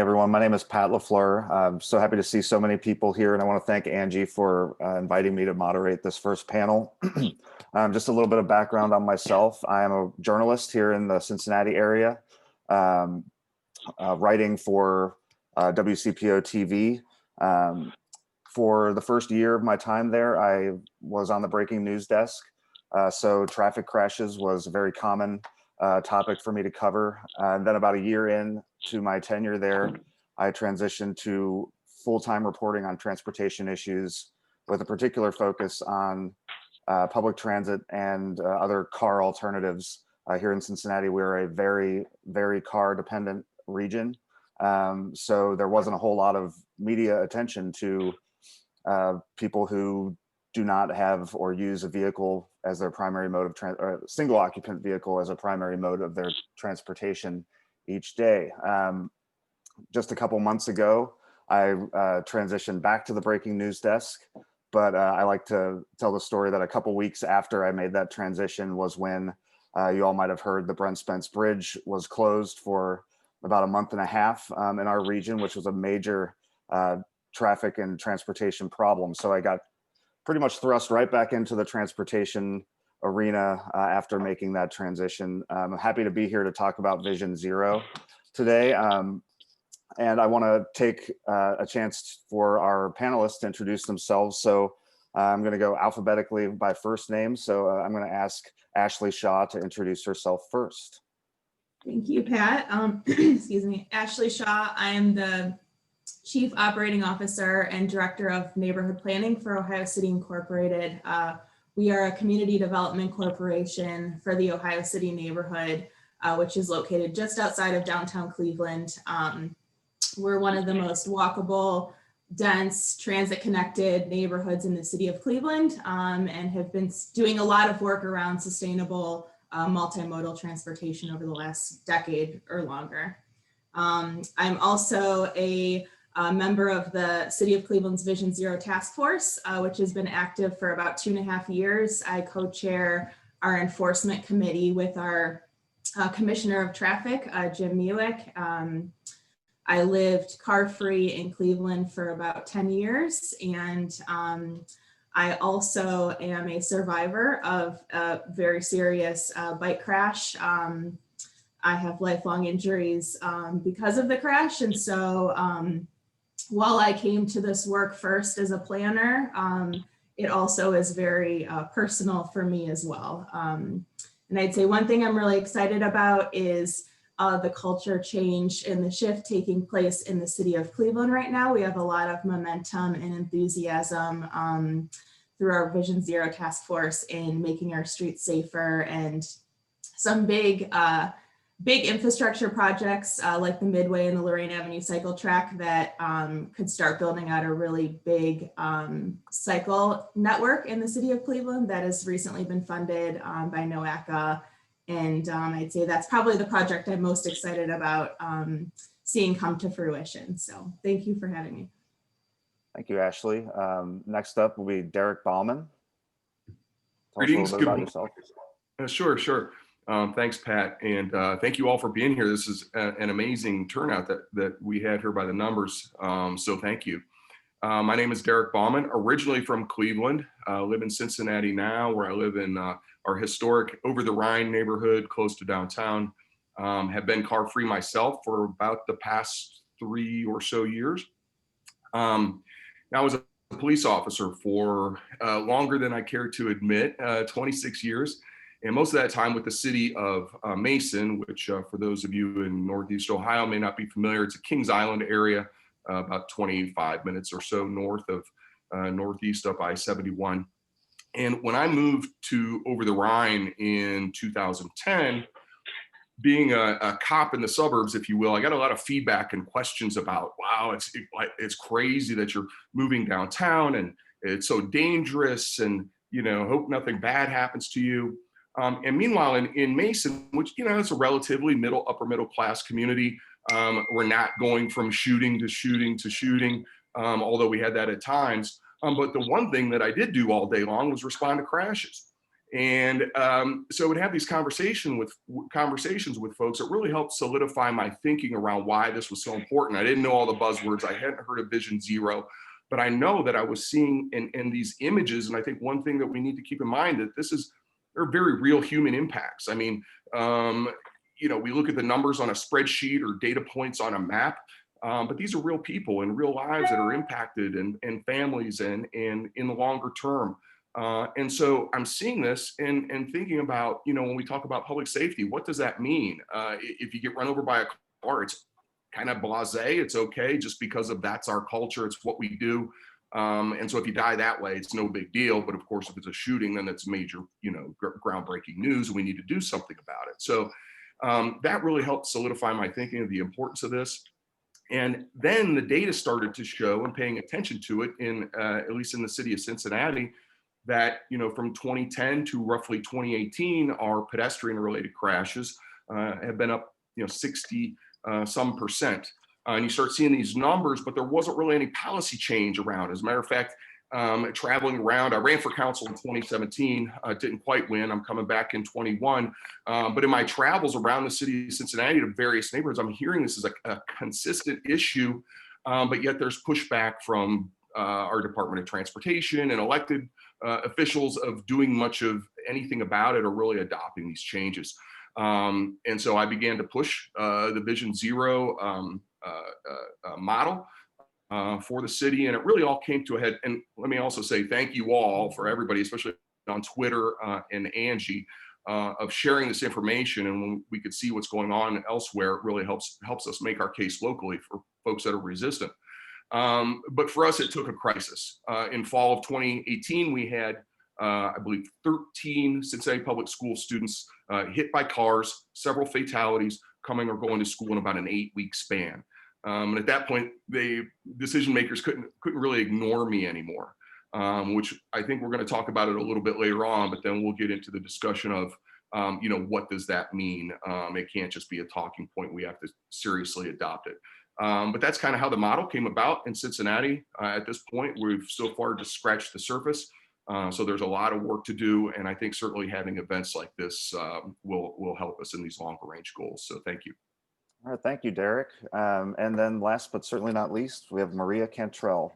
Everyone, my name is Pat LaFluer. I'm so happy to see so many people here, and I want to thank Angie for inviting me to moderate this first panel. Just a little bit of background on myself. I am a journalist here in the Cincinnati area, writing for WCPO TV. For the first year of my time there, I was on the breaking news desk. So traffic crashes was a very common topic for me to cover. And then about a year in to my tenure there, I transitioned to full-time reporting on transportation issues with a particular focus on public transit and other car alternatives. Here in Cincinnati, we're a very, very car-dependent region. So there wasn't a whole lot of media attention to people who do not have or use a vehicle as their primary mode of or a single occupant vehicle as a primary mode of their transportation each day. Just a couple months ago, I transitioned back to the breaking news desk, but I like to tell the story that a couple weeks after I made that transition was when you all might have heard the Brent Spence Bridge was closed for about a month and a half in our region, which was a major traffic and transportation problem. So I got pretty much thrust right back into the transportation arena after making that transition. I'm happy to be here to talk about Vision Zero today. And I want to take a chance for our panelists to introduce themselves. So I'm going to go alphabetically by first name. So I'm going to ask Ashley Shaw to introduce herself first. Thank you, Pat. Excuse me, Ashley Shaw. I am the Chief Operating Officer and Director of Neighborhood Planning for Ohio City Incorporated. We are a community development corporation for the Ohio City neighborhood, which is located just outside of downtown Cleveland. We're one of the most walkable, dense, transit-connected neighborhoods in the city of Cleveland, and have been doing a lot of work around sustainable multimodal transportation over the last decade or longer. I'm also a member of the City of Cleveland's Vision Zero Task Force, which has been active for about 2.5 years. I co-chair our enforcement committee with our Commissioner of Traffic, Jim Muick. I lived car-free in Cleveland for about 10 years, and I also am a survivor of a very serious bike crash. I have lifelong injuries because of the crash, and so while I came to this work first as a planner, it also is very personal for me as well. And I'd say one thing I'm really excited about is the culture change and the shift taking place in the city of Cleveland right now. We have a lot of momentum and enthusiasm through our Vision Zero Task Force in making our streets safer, and some big infrastructure projects like the Midway and the Lorraine Avenue cycle track that could start building out a really big cycle network in the city of Cleveland that has recently been funded by NOACA. And I'd say that's probably the project I'm most excited about seeing come to fruition. So thank you for having me. Thank you, Ashley. Next up will be Derek Bauman. Greetings. Tell us a little bit about yourself. Sure. Thanks, Pat, and thank you all for being here. This is an amazing turnout that we had here by the numbers, so thank you. My name is Derek Bauman, originally from Cleveland. Live in Cincinnati now, where I live in our historic Over the Rhine neighborhood close to downtown. Have been car-free myself for about the past 3 or so years. Now I was a police officer for longer than I care to admit, 26 years. And most of that time with the city of Mason, which for those of you in Northeast Ohio may not be familiar, it's a Kings Island area, about 25 minutes or so north of Northeast up I-71. And when I moved to Over the Rhine in 2010, being a cop in the suburbs, if you will, I got a lot of feedback and questions about, wow, it's crazy that you're moving downtown and it's so dangerous, and hope nothing bad happens to you. And meanwhile, in Mason, which, it's a relatively upper middle class community, we're not going from shooting to shooting to shooting, although we had that at times. But the one thing that I did do all day long was respond to crashes. And so I would have these conversations with folks that really helped solidify my thinking around why this was so important. I didn't know all the buzzwords. I hadn't heard of Vision Zero, but I know that I was seeing in these images. And I think one thing that we need to keep in mind that they're very real human impacts. I mean, we look at the numbers on a spreadsheet or data points on a map, but these are real people and real lives that are impacted and families and in the longer term. And so I'm seeing this and thinking about, when we talk about public safety, what does that mean? If you get run over by a car, it's kind of blasé, it's okay, just because that's our culture, it's what we do. And so if you die that way, it's no big deal. But of course, if it's a shooting, then it's major, groundbreaking news, and we need to do something about it. So that really helped solidify my thinking of the importance of this. And then the data started to show, and paying attention to it at least in the city of Cincinnati, that, from 2010 to roughly 2018, our pedestrian related crashes have been up, 60 some percent. And you start seeing these numbers, but there wasn't really any policy change around. As a matter of fact, traveling around, I ran for council in 2017, didn't quite win. I'm coming back in 21. But in my travels around the city of Cincinnati to various neighborhoods, I'm hearing this is a consistent issue, but yet there's pushback from our Department of Transportation and elected officials of doing much of anything about it or really adopting these changes. And so I began to push the Vision Zero model for the city, and it really all came to a head. And let me also say thank you all for everybody, especially on Twitter and Angie, of sharing this information. And when we could see what's going on elsewhere, it really helps us make our case locally for folks that are resistant. But for us, it took a crisis. In fall of 2018, we had, I believe, 13 Cincinnati public school students hit by cars, several fatalities, coming or going to school in about an 8-week span. And at that point, decision makers couldn't really ignore me anymore, which I think we're going to talk about it a little bit later on, but then we'll get into the discussion of, what does that mean? It can't just be a talking point. We have to seriously adopt it. But that's kind of how the model came about in Cincinnati. At this point, we've so far just scratched the surface. So there's a lot of work to do. And I think certainly having events like this will help us in these longer range goals. So thank you. All right, thank you, Derek. And then last but certainly not least, we have Maria Cantrell.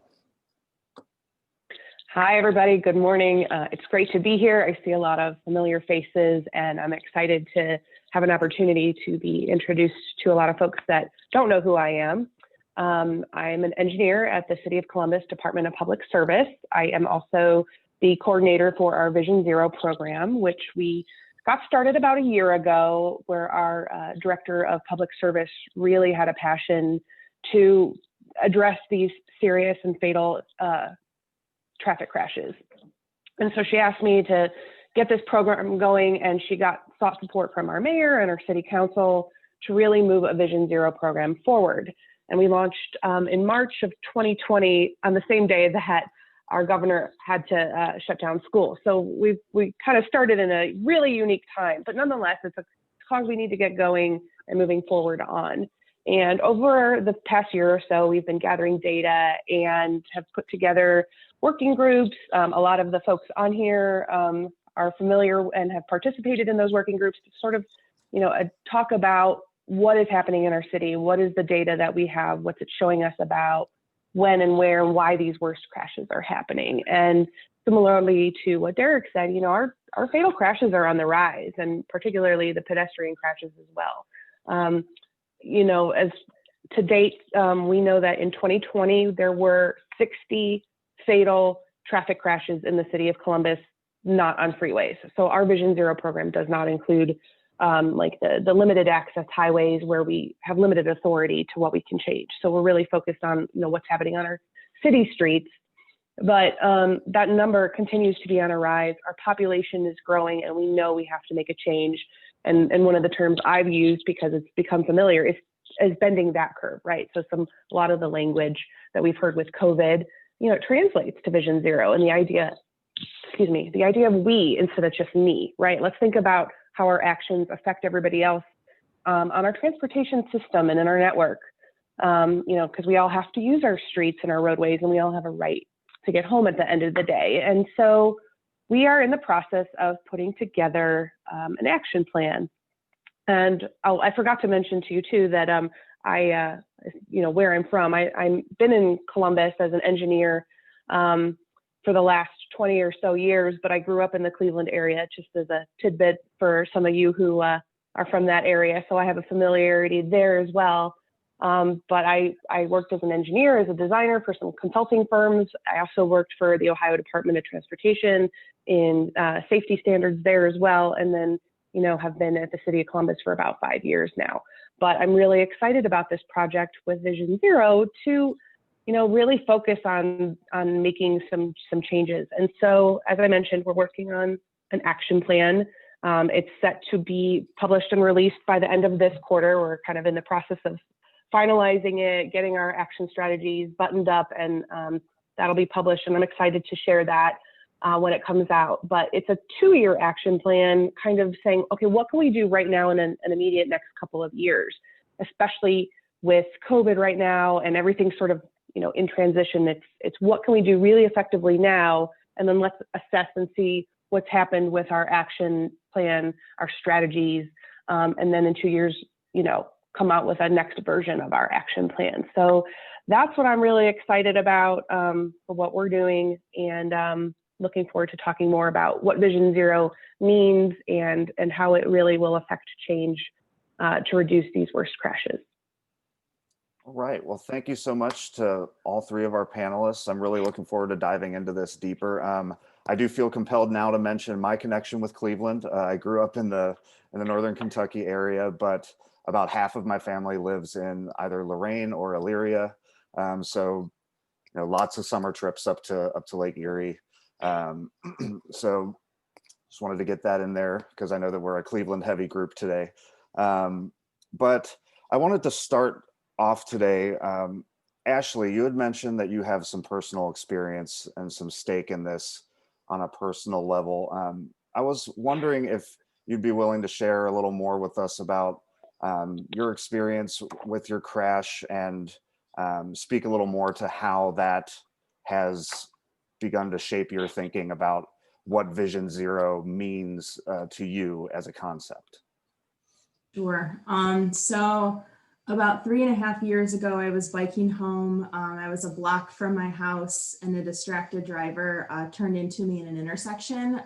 Hi, everybody. Good morning. It's great to be here. I see a lot of familiar faces, and I'm excited to have an opportunity to be introduced to a lot of folks that don't know who I am. I'm an engineer at the City of Columbus Department of Public Service. I am also the coordinator for our Vision Zero program, which we got started about a year ago, where our director of public service really had a passion to address these serious and fatal traffic crashes. And so she asked me to get this program going, and she sought support from our mayor and our city council to really move a Vision Zero program forward. And we launched in March of 2020, on the same day that our governor had to shut down school. So we kind of started in a really unique time, but nonetheless, it's a cause we need to get going and moving forward on. And over the past year or so, we've been gathering data and have put together working groups. A lot of the folks on here are familiar and have participated in those working groups to sort of, talk about what is happening in our city, what is the data that we have, what's it showing us about when and where and why these worst crashes are happening. And similarly to what Derek said, our fatal crashes are on the rise, and particularly the pedestrian crashes as well. As to date, we know that in 2020, there were 60 fatal traffic crashes in the city of Columbus, not on freeways. So our Vision Zero program does not include like the limited access highways where we have limited authority to what we can change. So we're really focused on what's happening on our city streets. But that number continues to be on a rise. Our population is growing, and we know we have to make a change. And one of the terms I've used, because it's become familiar, is bending that curve, right? So a lot of the language that we've heard with COVID, it translates to Vision Zero, and the idea of we instead of just me, right? Let's think about how our actions affect everybody else on our transportation system and in our network, because we all have to use our streets and our roadways, and we all have a right to get home at the end of the day. And so we are in the process of putting together an action plan. And I forgot to mention to you too that where I'm from, I've been in Columbus as an engineer for the last 20 or so years, but I grew up in the Cleveland area, just as a tidbit for some of you who are from that area. So I have a familiarity there as well. But I worked as an engineer, as a designer for some consulting firms. I also worked for the Ohio Department of Transportation in safety standards there as well. And then, have been at the city of Columbus for about 5 years now. But I'm really excited about this project with Vision Zero to, really focus on making some changes. And so, as I mentioned, we're working on an action plan. It's set to be published and released by the end of this quarter. We're kind of in the process of finalizing it, getting our action strategies buttoned up, and that'll be published. And I'm excited to share that when it comes out. But it's a 2-year action plan, kind of saying, okay, what can we do right now in an immediate next couple of years, especially with COVID right now and everything sort of, in transition. It's what can we do really effectively now, and then let's assess and see what's happened with our action plan, our strategies, and then in 2 years, come out with a next version of our action plan. So that's what I'm really excited about for what we're doing, and looking forward to talking more about what Vision Zero means and how it really will affect change to reduce these worst crashes. All right. Well, thank you so much to all 3 of our panelists. I'm really looking forward to diving into this deeper. I do feel compelled now to mention my connection with Cleveland. I grew up in the northern Kentucky area, but about half of my family lives in either Lorain or Elyria. So, lots of summer trips up to Lake Erie. So just wanted to get that in there because I know that we're a Cleveland heavy group today. But I wanted to start off today. Ashley, you had mentioned that you have some personal experience and some stake in this on a personal level. I was wondering if you'd be willing to share a little more with us about your experience with your crash, and speak a little more to how that has begun to shape your thinking about what Vision Zero means to you as a concept. Sure. So about 3.5 years ago, I was biking home. I was a block from my house, and a distracted driver turned into me in an intersection,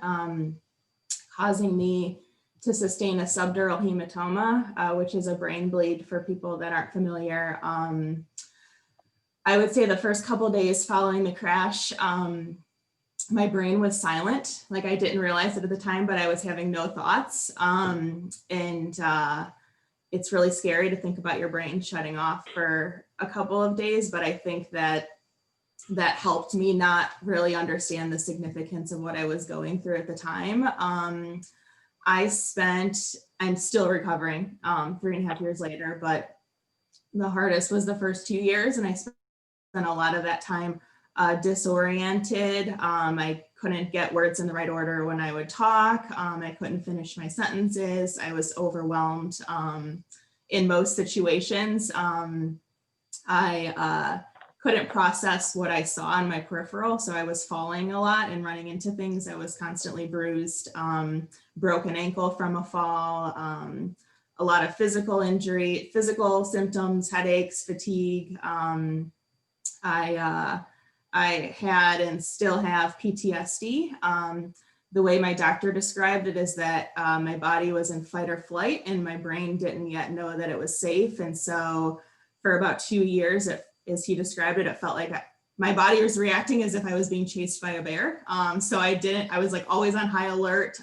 causing me to sustain a subdural hematoma, which is a brain bleed for people that aren't familiar. I would say the first couple of days following the crash, my brain was silent. Like, I didn't realize it at the time, but I was having no thoughts. It's really scary to think about your brain shutting off for a couple of days, but I think that helped me not really understand the significance of what I was going through at the time. I'm still recovering 3.5 years later, but the hardest was the first 2 years, and I spent a lot of that time disoriented. I couldn't get words in the right order when I would talk. I couldn't finish my sentences. I was overwhelmed in most situations. I couldn't process what I saw in my peripheral, so I was falling a lot and running into things. I was constantly bruised, broken ankle from a fall, a lot of physical injury, physical symptoms, headaches, fatigue. I had and still have PTSD. The way my doctor described it is that my body was in fight or flight, and my brain didn't yet know that it was safe. And so for about 2 years, as he described it, it felt like my body was reacting as if I was being chased by a bear. So I was like always on high alert,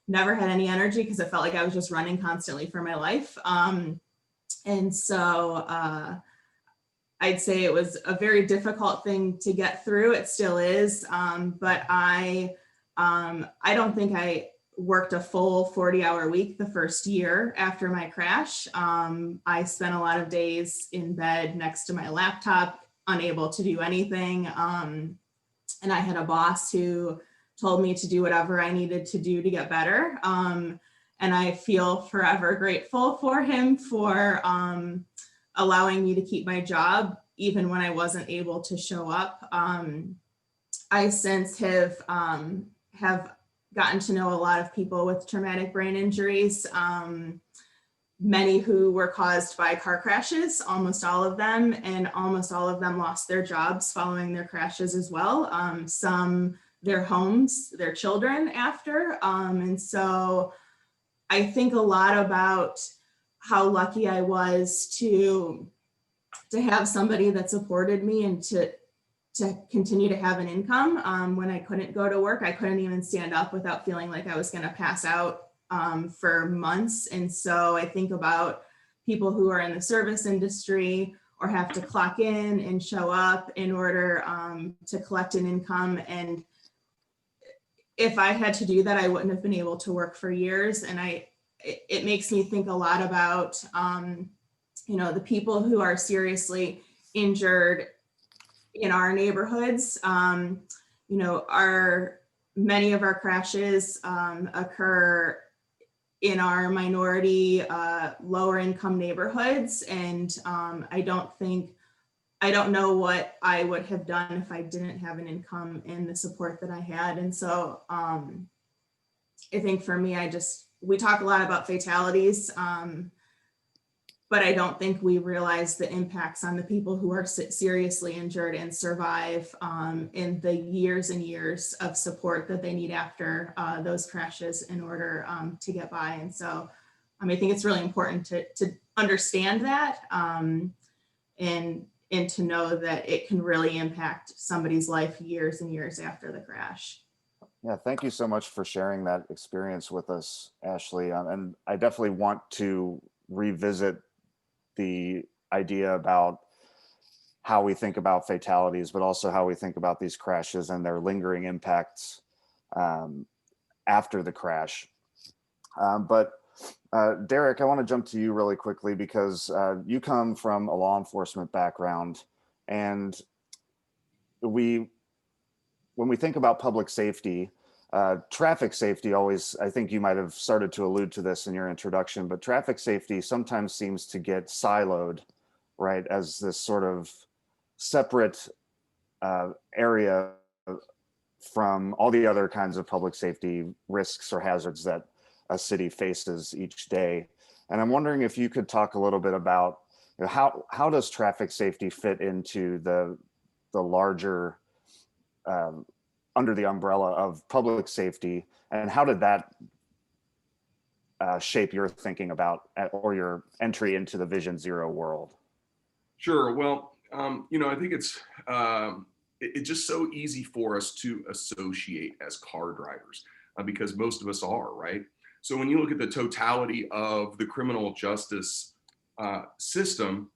never had any energy because it felt like I was just running constantly for my life. And so I'd say it was a very difficult thing to get through. It still is, but I don't think I worked a full 40-hour week the first year after my crash. I spent a lot of days in bed next to my laptop, unable to do anything. And I had a boss who told me to do whatever I needed to do to get better. And I feel forever grateful for him for allowing me to keep my job, even when I wasn't able to show up. I since have have gotten to know a lot of people with traumatic brain injuries, many who were caused by car crashes, almost all of them, and almost all of them lost their jobs following their crashes as well. Some their homes, their children after. And so I think a lot about how lucky I was to have somebody that supported me and to continue to have an income. When I couldn't go to work, I couldn't even stand up without feeling like I was going to pass out for months. And so I think about people who are in the service industry or have to clock in and show up in order to collect an income. And if I had to do that, I wouldn't have been able to work for years. And it makes me think a lot about, the people who are seriously injured in our neighborhoods. Many of our crashes occur in our minority, lower income neighborhoods. And I don't know what I would have done if I didn't have an income and the support that I had. And so I think for me, we talk a lot about fatalities, but I don't think we realize the impacts on the people who are seriously injured and survive in the years and years of support that they need after those crashes in order to get by. And so I think it's really important to understand that and to know that it can really impact somebody's life years and years after the crash. Yeah, thank you so much for sharing that experience with us, Ashley. And I definitely want to revisit the idea about how we think about fatalities, but also how we think about these crashes and their lingering impacts after the crash. But Derek, I want to jump to you really quickly because you come from a law enforcement background, and when we think about public safety, traffic safety always, I think you might have started to allude to this in your introduction, but traffic safety sometimes seems to get siloed, right, as this sort of separate area from all the other kinds of public safety risks or hazards that a city faces each day. And I'm wondering if you could talk a little bit about how does traffic safety fit into the larger under the umbrella of public safety, and how did that shape your thinking about or your entry into the Vision Zero world? Sure. Well, I think it's just so easy for us to associate as car drivers because most of us are, right? So when you look at the totality of the criminal justice system,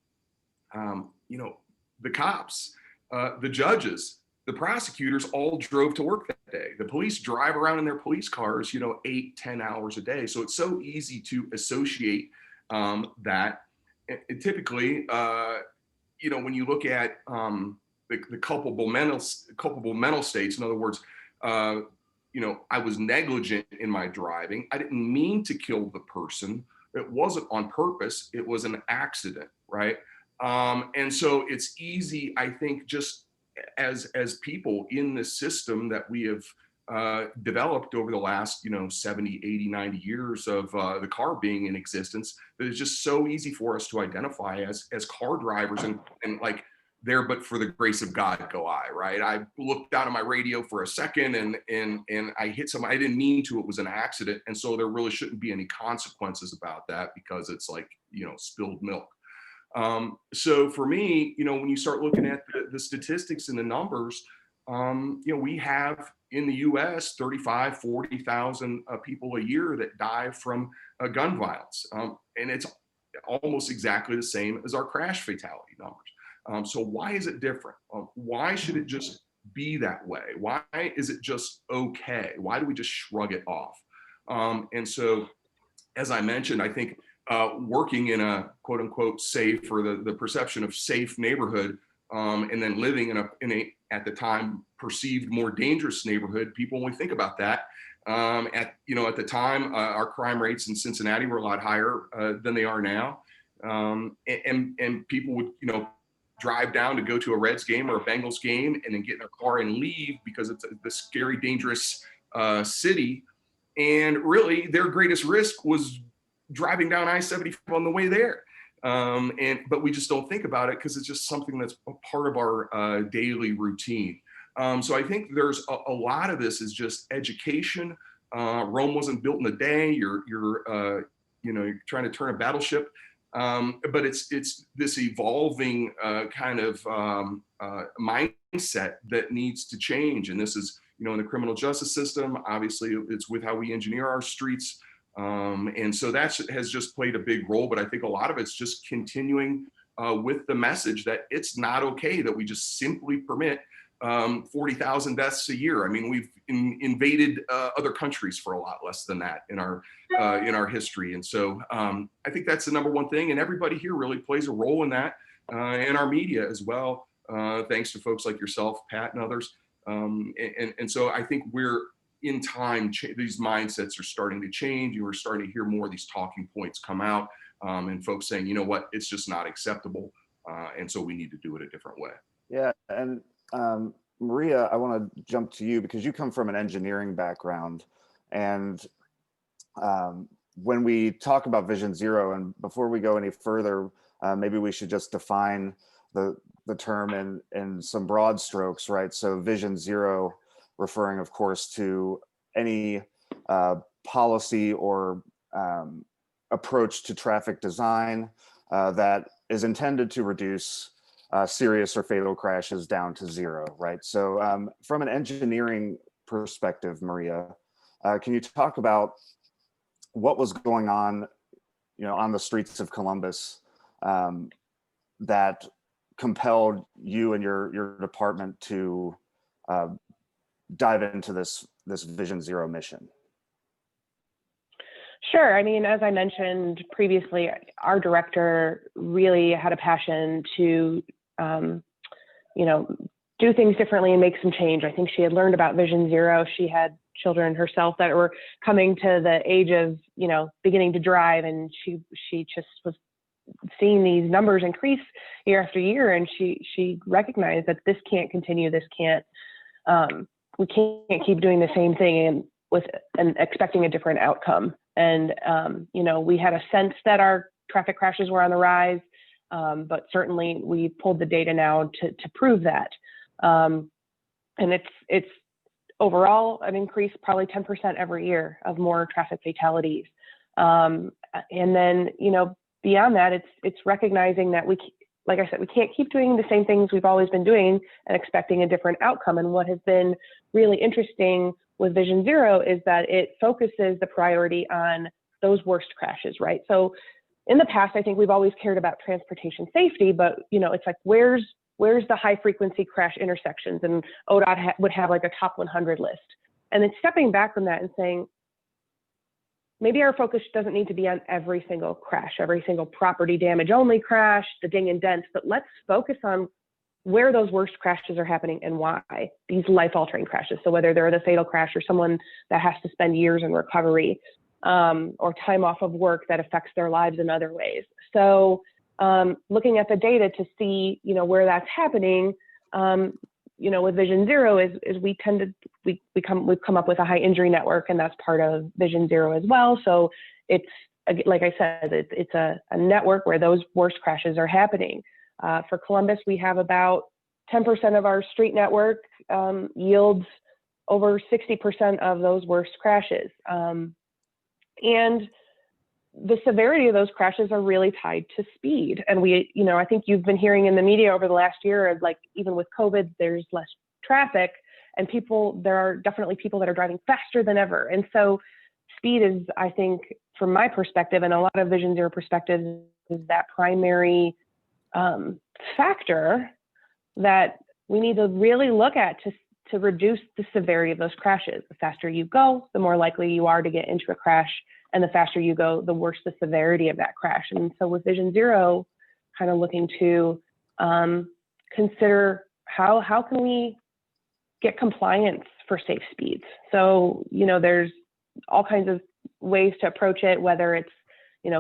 the cops, the judges, the prosecutors all drove to work that day. The police drive around in their police cars, 8-10 hours a day. So it's so easy to associate that. And typically, when you look at the culpable mental states, in other words, I was negligent in my driving. I didn't mean to kill the person. It wasn't on purpose. It was an accident, right? And so it's easy, I think, just as people in the system that we have developed over the last 70, 80, 90 years of the car being in existence, that it's just so easy for us to identify as car drivers and like, there but for the grace of God go I, right? I looked down at my radio for a second and I hit somebody. I didn't mean to. It was an accident. And so there really shouldn't be any consequences about that because it's like, spilled milk. So for me, when you start looking at the statistics and the numbers, we have in the US 35, 40,000 people a year that die from gun violence. And it's almost exactly the same as our crash fatality numbers. So why is it different? Why should it just be that way? Why is it just okay? Why do we just shrug it off? And so, as I mentioned, I think working in a quote unquote safe or the perception of safe neighborhood and then living in a at the time perceived more dangerous neighborhood, people only think about that. At the time, our crime rates in Cincinnati were a lot higher than they are now. And people would, drive down to go to a Reds game or a Bengals game and then get in their car and leave because it's the scary, dangerous city. And really their greatest risk was driving down I-75 on the way there. But we just don't think about it because it's just something that's a part of our daily routine. So I think there's a lot of this is just education. Rome wasn't built in a day. You're trying to turn a battleship. But it's this evolving kind of mindset that needs to change. And this is, in the criminal justice system, obviously it's with how we engineer our streets. And so that has just played a big role, but I think a lot of it's just continuing with the message that it's not okay that we just simply permit 40,000 deaths a year. I mean, we've invaded other countries for a lot less than that in our history. And so I think that's the number one thing. And everybody here really plays a role in that, in our media as well, thanks to folks like yourself, Pat, and others. And so I think we're in time, these mindsets are starting to change. You are starting to hear more of these talking points come out, and folks saying, you know what, it's just not acceptable. And so we need to do it a different way. Yeah, and Maria, I want to jump to you because you come from an engineering background. And when we talk about Vision Zero, and before we go any further, maybe we should just define the term in some broad strokes, right? So Vision Zero, referring, of course, to any policy or approach to traffic design that is intended to reduce serious or fatal crashes down to zero, right? So from an engineering perspective, Maria, can you talk about what was going on, on the streets of Columbus that compelled you and your department to dive into this Vision Zero mission? Sure. I mean, as I mentioned previously, our director really had a passion to, do things differently and make some change. I think she had learned about Vision Zero. She had children herself that were coming to the age of, beginning to drive, and she just was seeing these numbers increase year after year, and she recognized that this can't continue. This can't. We can't keep doing the same thing and expecting a different outcome. And, we had a sense that our traffic crashes were on the rise, but certainly we pulled the data now to prove that. And it's overall an increase, probably 10% every year of more traffic fatalities. And then, beyond that, it's recognizing that like I said, we can't keep doing the same things we've always been doing and expecting a different outcome. And what has been really interesting with Vision Zero is that it focuses the priority on those worst crashes, right? So in the past, I think we've always cared about transportation safety, but it's like, where's the high frequency crash intersections? And ODOT would have like a top 100 list. And then stepping back from that and saying, maybe our focus doesn't need to be on every single crash, every single property damage only crash, the ding and dents, but let's focus on where those worst crashes are happening and why, these life-altering crashes. So whether they're the fatal crash or someone that has to spend years in recovery, or time off of work that affects their lives in other ways. So looking at the data to see, where that's happening, with Vision Zero is we've come up with a high injury network, and that's part of Vision Zero as well. So it's, like I said, it's a network where those worst crashes are happening. For Columbus, we have about 10% of our street network yields over 60% of those worst crashes. And the severity of those crashes are really tied to speed. And I think you've been hearing in the media over the last year, like even with COVID, there's less traffic, and there are definitely people that are driving faster than ever. And so speed is, I think, from my perspective and a lot of Vision Zero perspectives, is that primary factor that we need to really look at to reduce the severity of those crashes. The faster you go, the more likely you are to get into a crash, and the faster you go, the worse the severity of that crash. And so with Vision Zero, kind of looking to consider how can we get compliance for safe speeds. So, there's all kinds of ways to approach it, whether it's,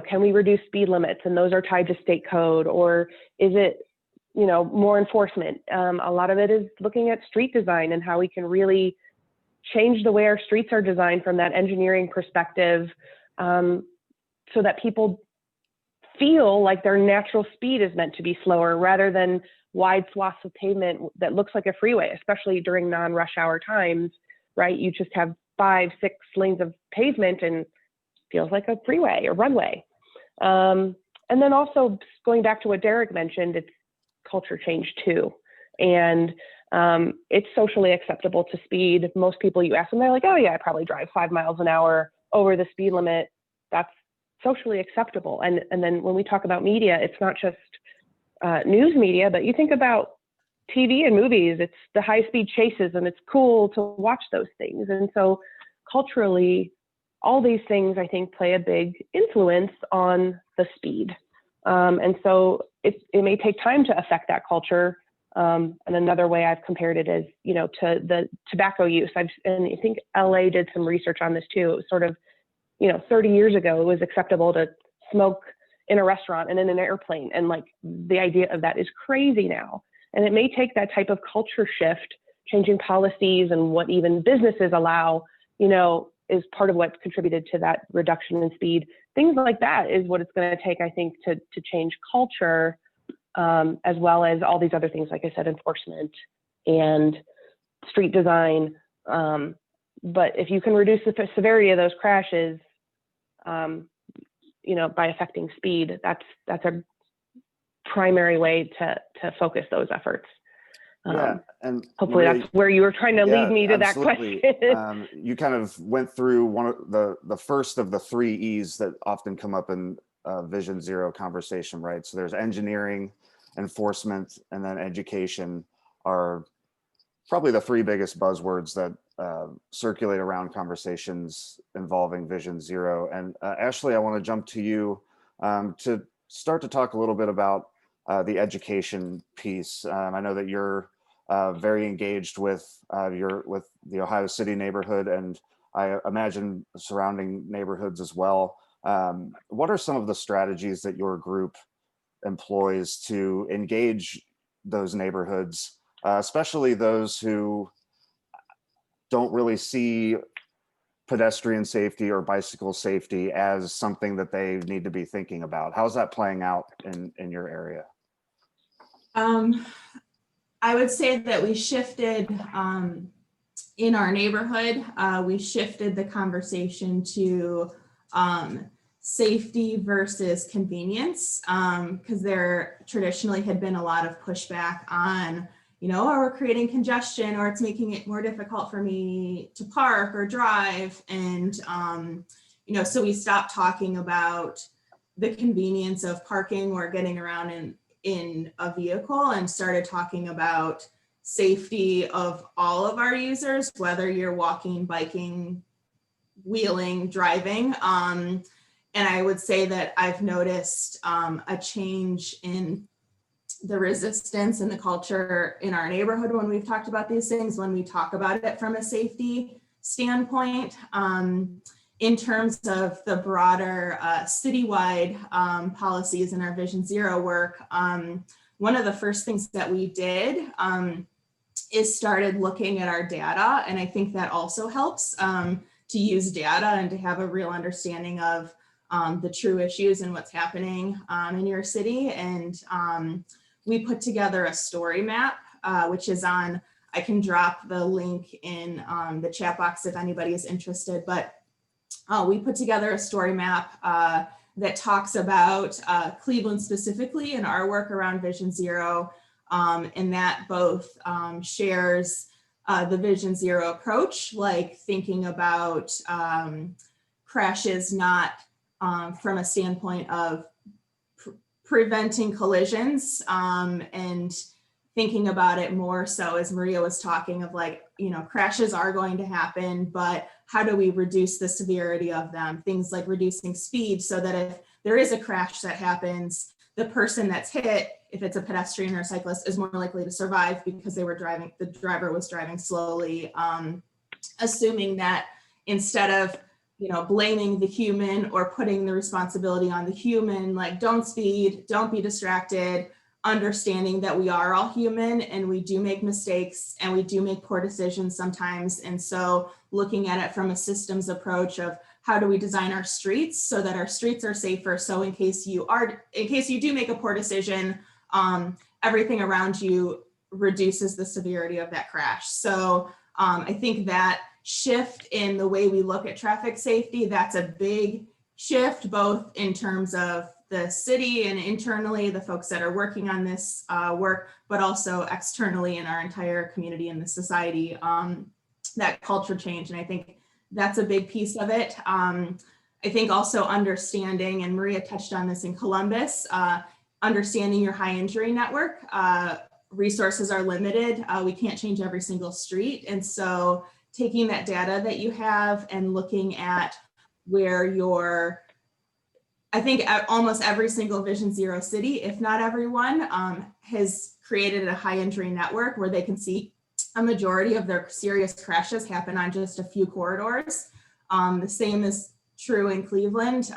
can we reduce speed limits, and those are tied to state code, or is it, more enforcement? A lot of it is looking at street design and how we can really change the way our streets are designed from that engineering perspective, so that people feel like their natural speed is meant to be slower rather than wide swaths of pavement that looks like a freeway, especially during non-rush hour times, right? You just have 5, 6 lanes of pavement and feels like a freeway or runway. And then also going back to what Derek mentioned, it's culture change too. And it's socially acceptable to speed. Most people you ask them, they're like, oh yeah, I probably drive 5 miles an hour over the speed limit. That's socially acceptable. And then when we talk about media, it's not just news media, but you think about TV and movies, it's the high speed chases and it's cool to watch those things. And so culturally, all these things I think play a big influence on the speed. And so it may take time to affect that culture. And another way I've compared it is, you know, to the tobacco use. And I think LA did some research on this too. It was sort of, you know, 30 years ago, it was acceptable to smoke in a restaurant and in an airplane. And like the idea of that is crazy now. And it may take that type of culture shift, changing policies and what even businesses allow, you know, is part of what contributed to that reduction in speed. Things like that is what it's going to take, I think, to change culture, as well as all these other things, like I said, enforcement and street design. But if you can reduce the severity of those crashes, you know, by affecting speed, that's a primary way to focus those efforts. Yeah, and hopefully Maria, that's where you were trying to lead me to absolutely. that question. You kind of went through one of the first of the 3 E's that often come up in Vision Zero conversation, right? So there's engineering, enforcement, and then education are probably the 3 biggest buzzwords that circulate around conversations involving Vision Zero. And Ashley, I want to jump to you to start to talk a little bit about the education piece. I know that you're very engaged with the Ohio City neighborhood, and I imagine surrounding neighborhoods as well. What are some of the strategies that your group employs to engage those neighborhoods, especially those who don't really see pedestrian safety or bicycle safety as something that they need to be thinking about? How's that playing out in your area? I would say that we shifted in our neighborhood. We shifted the conversation to safety versus convenience, because there traditionally had been a lot of pushback on, you know, or we're creating congestion, or it's making it more difficult for me to park or drive. And, you know, so we stopped talking about the convenience of parking or getting around in a vehicle and started talking about safety of all of our users, whether you're walking, biking, wheeling, driving. And I would say that I've noticed a change in the resistance and the culture in our neighborhood when we've talked about these things, when we talk about it from a safety standpoint. In terms of the broader citywide policies in our Vision Zero work, one of the first things that we did is started looking at our data. And I think that also helps to use data and to have a real understanding of the true issues and what's happening in your city. And we put together a story map, which is on, I can drop the link in the chat box if anybody is interested, but we put together a story map that talks about Cleveland specifically and our work around Vision Zero, and that both shares the Vision Zero approach, like thinking about crashes not from a standpoint of preventing collisions, and thinking about it more so as Maria was talking of, like, you know, crashes are going to happen, but how do we reduce the severity of them? Things like reducing speed so that if there is a crash that happens, the person that's hit, if it's a pedestrian or a cyclist, is more likely to survive because they were driving, the driver was driving slowly, assuming that instead of, you know, blaming the human or putting the responsibility on the human, like don't speed, don't be distracted, understanding that we are all human and we do make mistakes and we do make poor decisions sometimes. And so looking at it from a systems approach of how do we design our streets so that our streets are safer. So in case you do make a poor decision, everything around you reduces the severity of that crash. So I think that shift in the way we look at traffic safety, that's a big shift, both in terms of the city and internally, the folks that are working on this work, but also externally in our entire community and the society, that culture change. And I think that's a big piece of it. I think also understanding, and Maria touched on this in Columbus, understanding your high injury network. Resources are limited. We can't change every single street. And so taking that data that you have and looking at where I think almost every single Vision Zero city, if not everyone, has created a high injury network where they can see a majority of their serious crashes happen on just a few corridors. The same is true in Cleveland.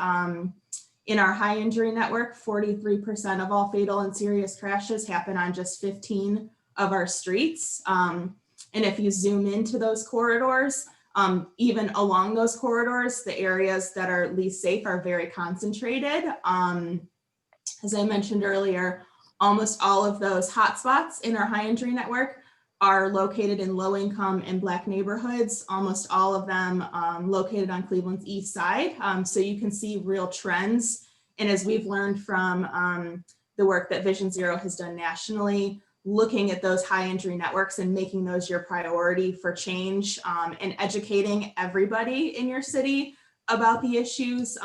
In our high injury network, 43% of all fatal and serious crashes happen on just 15 of our streets. And if you zoom into those corridors, even along those corridors, the areas that are least safe are very concentrated. As I mentioned earlier, almost all of those hotspots in our high injury network are located in low income and Black neighborhoods, almost all of them located on Cleveland's east side. So you can see real trends. And as we've learned from the work that Vision Zero has done nationally, looking at those high injury networks and making those your priority for change and educating everybody in your city about the issues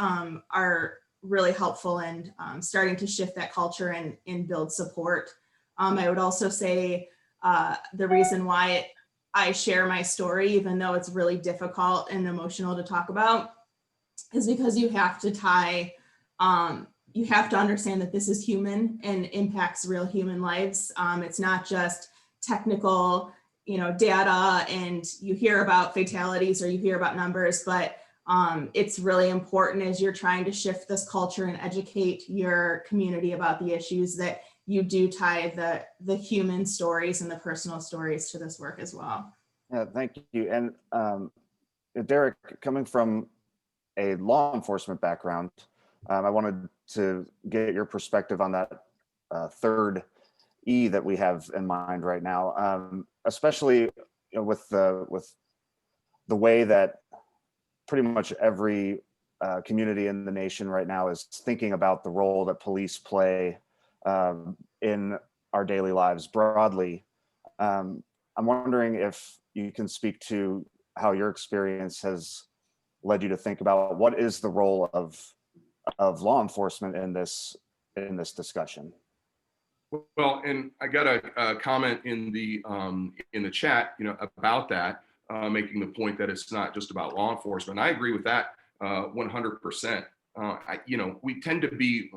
are really helpful and starting to shift that culture and build support. I would also say the reason why I share my story, even though it's really difficult and emotional to talk about, is because you have to tie you have to understand that this is human and impacts real human lives. It's not just technical, data, and you hear about fatalities or you hear about numbers, but it's really important as you're trying to shift this culture and educate your community about the issues that you do tie the human stories and the personal stories to this work as well. Yeah, thank you. And Derek, coming from a law enforcement background, I wanted to get your perspective on that third E that we have in mind right now, especially with the way that pretty much every community in the nation right now is thinking about the role that police play in our daily lives broadly. I'm wondering if you can speak to how your experience has led you to think about what is the role of law enforcement in this discussion. Well, and I got a comment in the chat, about that, making the point that it's not just about law enforcement. I agree with that 100%. We tend to be,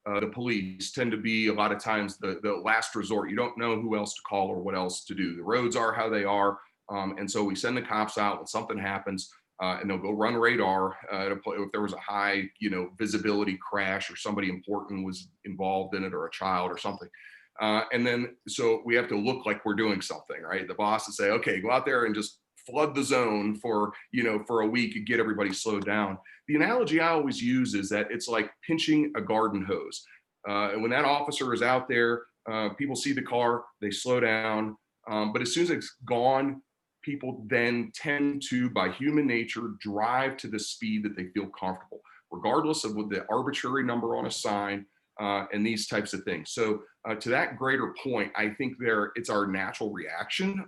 the police tend to be a lot of times the last resort. You don't know who else to call or what else to do. The roads are how they are. And so we send the cops out when something happens, and they'll go run radar if there was a high, visibility crash or somebody important was involved in it or a child or something. And then, so we have to look like we're doing something, right? The boss would say, okay, go out there and just flood the zone for a week and get everybody slowed down. The analogy I always use is that it's like pinching a garden hose. And when that officer is out there, people see the car, they slow down. But as soon as it's gone, people then tend to, by human nature, drive to the speed that they feel comfortable, regardless of what the arbitrary number on a sign and these types of things. So to that greater point, I think it's our natural reaction.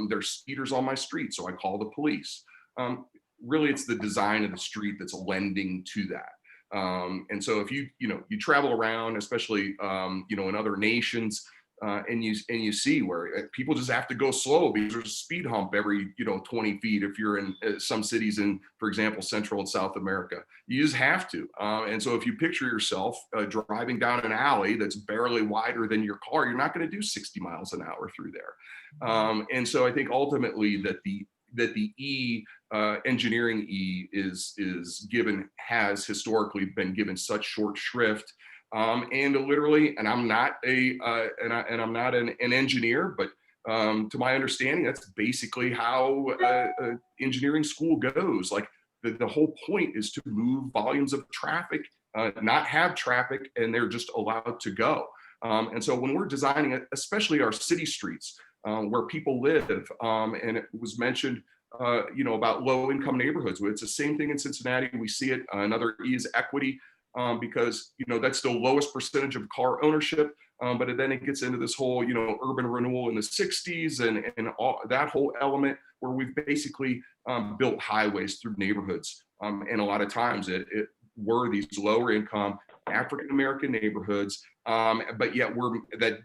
There's speeders on my street, so I call the police. Really, it's the design of the street that's lending to that. And so if you travel around, especially in other nations, and you see where people just have to go slow because there's a speed hump every 20 feet. If you're in some cities in, for example, Central and South America, you just have to. And so if you picture yourself driving down an alley that's barely wider than your car, you're not going to do 60 miles an hour through there. And so I think ultimately that the engineering has historically been given such short shrift And literally, and I'm not I'm not an engineer, but to my understanding, that's basically how engineering school goes. Like the whole point is to move volumes of traffic, not have traffic, and they're just allowed to go. And so when we're designing, especially our city streets where people live, and it was mentioned, about low-income neighborhoods. It's the same thing in Cincinnati. We see it. Another E is equity, because that's the lowest percentage of car ownership. But then it gets into this whole, urban renewal in the 60s and all that whole element where we've basically built highways through neighborhoods. And a lot of times it were these lower income African-American neighborhoods, but yet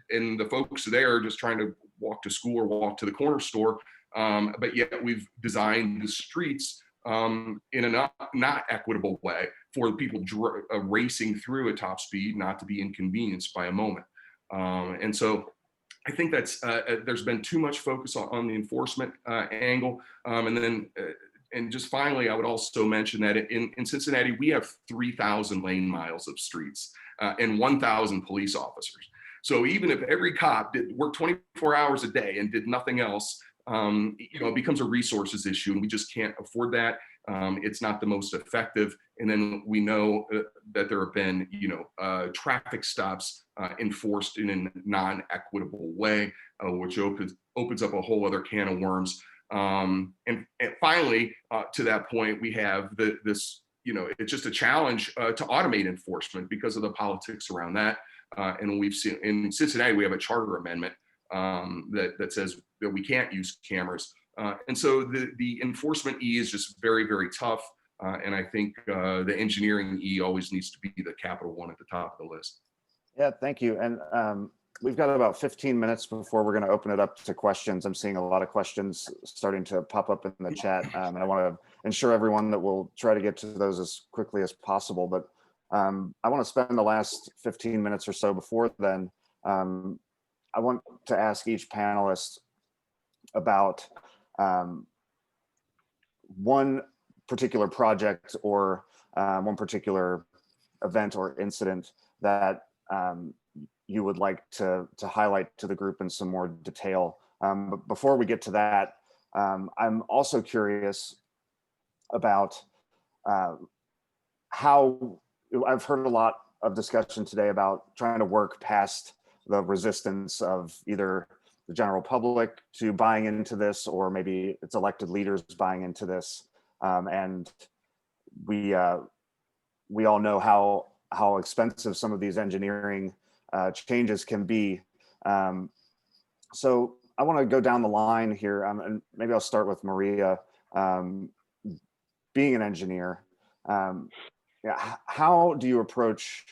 and the folks there are just trying to walk to school or walk to the corner store. But yet we've designed the streets in a not equitable way for the people racing through at top speed, not to be inconvenienced by a moment. And so I think that's there's been too much focus on the enforcement angle. And then and just finally, I would also mention that in Cincinnati, we have 3,000 lane miles of streets and 1,000 police officers. So even if every cop worked 24 hours a day and did nothing else, it becomes a resources issue, and we just can't afford that. It's not the most effective. And then we know that there have been, traffic stops enforced in a non-equitable way, which opens up a whole other can of worms. And finally, to that point, we have this, it's just a challenge to automate enforcement because of the politics around that. And we've seen in Cincinnati, we have a charter amendment that says that we can't use cameras. And so the enforcement E is just very, very tough. And I think the engineering E always needs to be the capital one at the top of the list. Yeah, thank you. And we've got about 15 minutes before we're going to open it up to questions. I'm seeing a lot of questions starting to pop up in the chat. And I want to ensure everyone that we'll try to get to those as quickly as possible. But I want to spend the last 15 minutes or so before then. I want to ask each panelist about one particular project or one particular event or incident that you would like to highlight to the group in some more detail. But before we get to that, I'm also curious about how I've heard a lot of discussion today about trying to work past the resistance of either the general public to buying into this, or maybe it's elected leaders buying into this. And we all know how expensive some of these engineering changes can be. So I want to go down the line here, and maybe I'll start with Maria. Being an engineer, how do you approach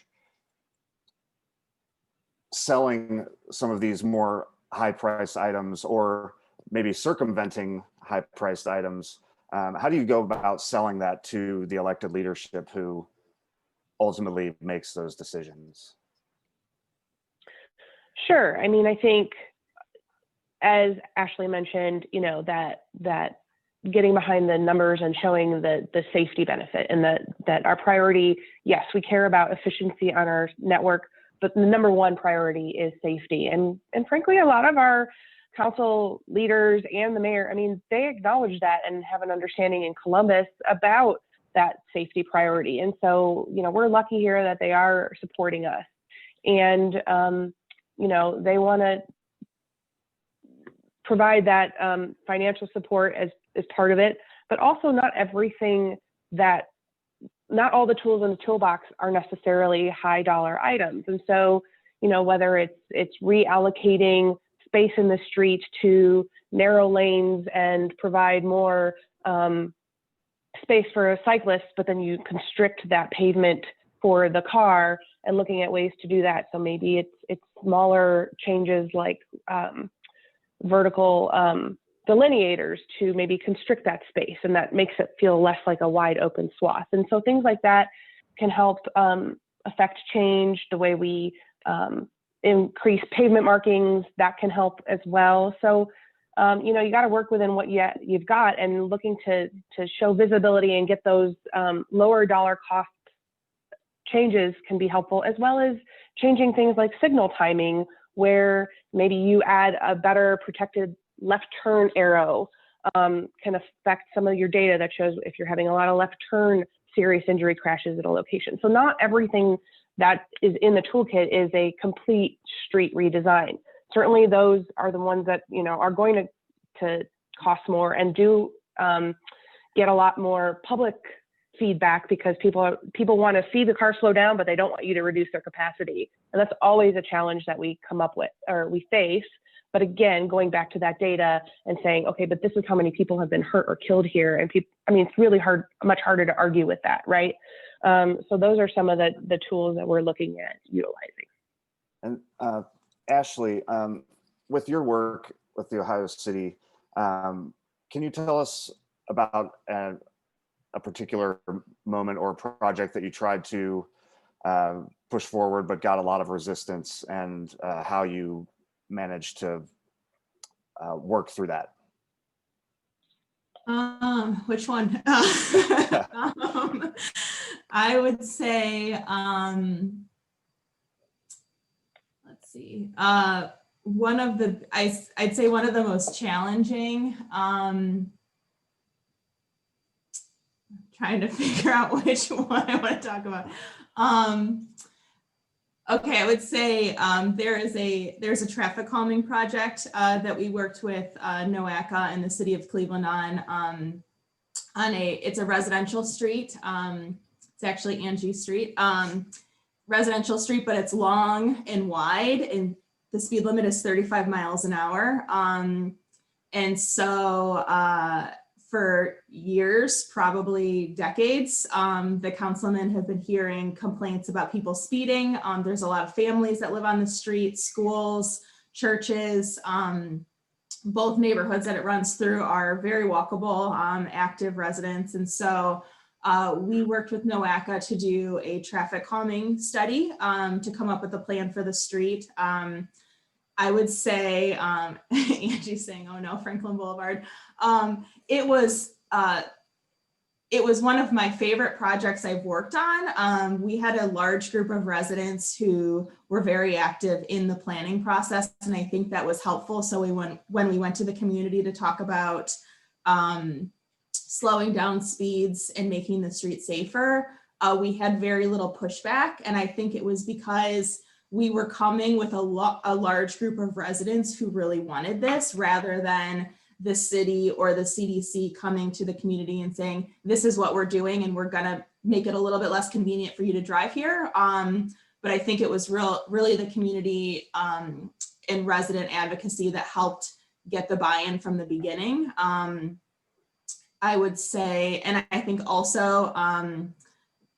selling some of these more high-priced items, or maybe circumventing high-priced items? How do you go about selling that to the elected leadership who ultimately makes those decisions? Sure. I mean, I think, as Ashley mentioned, that getting behind the numbers and showing the safety benefit, and that our priority, yes, we care about efficiency on our network, but the number one priority is safety. And frankly, a lot of our council leaders and the mayor, I mean, they acknowledge that and have an understanding in Columbus about that safety priority. And so, we're lucky here that they are supporting us. And, they want to provide that financial support as part of it, but also not all the tools in the toolbox are necessarily high dollar items. And so, whether it's reallocating space in the street to narrow lanes and provide more space for a cyclist, but then you constrict that pavement for the car, and looking at ways to do that. So maybe it's smaller changes like vertical delineators to maybe constrict that space, and that makes it feel less like a wide open swath. And so things like that can help affect change. The way we increase pavement markings, that can help as well. So you got to work within what you've got, and looking to show visibility and get those lower dollar cost changes can be helpful, as well as changing things like signal timing, where maybe you add a better protected left turn arrow, can affect some of your data that shows if you're having a lot of left turn serious injury crashes at a location. So not everything that is in the toolkit is a complete street redesign. Certainly those are the ones that, you know, are going to cost more and do get a lot more public feedback, because people want to see the car slow down, but they don't want you to reduce their capacity. And that's always a challenge that we come up with, or we face. But again, going back to that data and saying, okay, but this is how many people have been hurt or killed here. And I mean, it's really hard, much harder to argue with that, right? So those are some of the tools that we're looking at utilizing. And Ashley, with your work with the Ohio City, can you tell us about a particular moment or project that you tried to push forward but got a lot of resistance, and how you managed to work through that? Which one? I would say, let's see. One of the, I'd say one of the most challenging, trying to figure out which one I want to talk about. Okay, I would say there's a traffic calming project that we worked with NOACA and the city of Cleveland on it's a residential street. It's actually Angie Street, residential street, but it's long and wide, and the speed limit is 35 miles an hour. And so for years, probably decades, the councilmen have been hearing complaints about people speeding. There's a lot of families that live on the street, schools, churches. Both neighborhoods that it runs through are very walkable, active residents. And so we worked with NOACA to do a traffic calming study to come up with a plan for the street. I would say, Angie's saying, oh no, Franklin Boulevard. It was one of my favorite projects I've worked on. We had a large group of residents who were very active in the planning process, and I think that was helpful. So when we went to the community to talk about slowing down speeds and making the street safer, we had very little pushback. And I think it was because we were coming with a large group of residents who really wanted this, rather than the city or the CDC coming to the community and saying, this is what we're doing, and we're gonna make it a little bit less convenient for you to drive here. But I think it was really the community and resident advocacy that helped get the buy-in from the beginning. I would say, and I think also,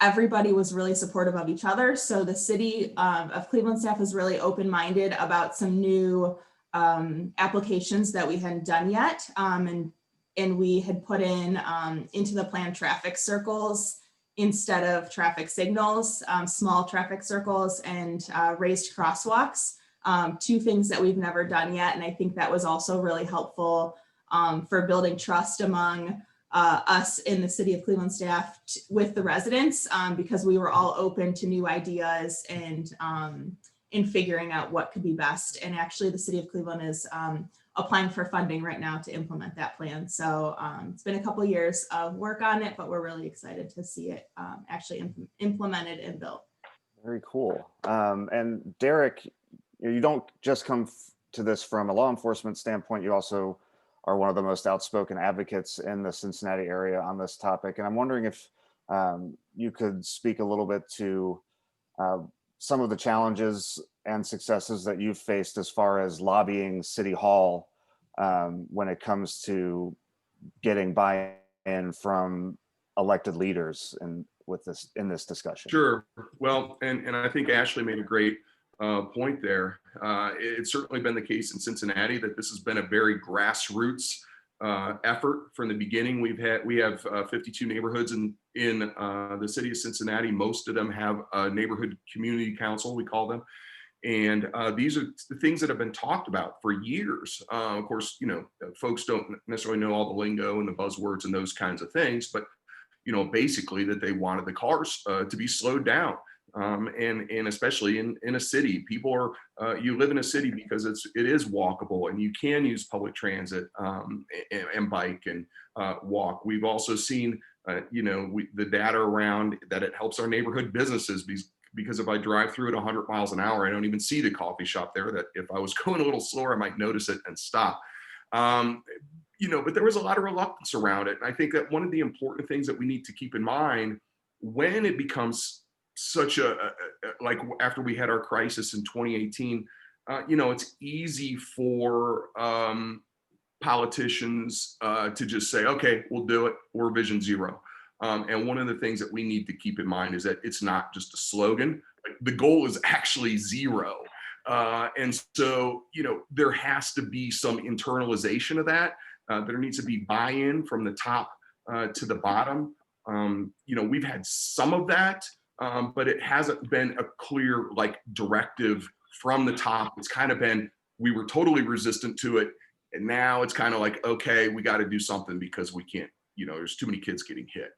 everybody was really supportive of each other. So the city of Cleveland staff was really open-minded about some new applications that we hadn't done yet. And we had put in into the plan traffic circles instead of traffic signals, small traffic circles, and raised crosswalks, two things that we've never done yet. And I think that was also really helpful for building trust among us in the city of Cleveland staff with the residents, because we were all open to new ideas and in figuring out what could be best. And actually the city of Cleveland is applying for funding right now to implement that plan. So it's been a couple of years of work on it, but we're really excited to see it actually implemented and built. Very cool. And Derek, you don't just come to this from a law enforcement standpoint, you also are one of the most outspoken advocates in the Cincinnati area on this topic. And I'm wondering if you could speak a little bit to some of the challenges and successes that you've faced as far as lobbying City Hall when it comes to getting buy-in from elected leaders and in this discussion. Sure. Well, and I think Ashley made a great point there. It's certainly been the case in Cincinnati that this has been a very grassroots effort from the beginning. We have 52 neighborhoods in the city of Cincinnati. Most of them have a neighborhood community council, we call them. And these are the things that have been talked about for years. Of course, you know, folks don't necessarily know all the lingo and the buzzwords and those kinds of things, but, you know, basically that they wanted the cars to be slowed down. and especially in a city. People are, you live in a city because it is walkable, and you can use public transit and bike and walk. We've also seen, the data around that it helps our neighborhood businesses because if I drive through at 100 miles an hour, I don't even see the coffee shop there, that if I was going a little slower, I might notice it and stop. But there was a lot of reluctance around it. And I think that one of the important things that we need to keep in mind when it becomes such like after we had our crisis in 2018, it's easy for politicians to just say, okay, we'll do it. We're Vision Zero. And one of the things that we need to keep in mind is that it's not just a slogan. The goal is actually zero. And so, there has to be some internalization of that. There needs to be buy-in from the top to the bottom. We've had some of that, but it hasn't been a clear directive from the top. It's kind of been, we were totally resistant to it. And now it's kind of like, okay, we got to do something because we can't, there's too many kids getting hit.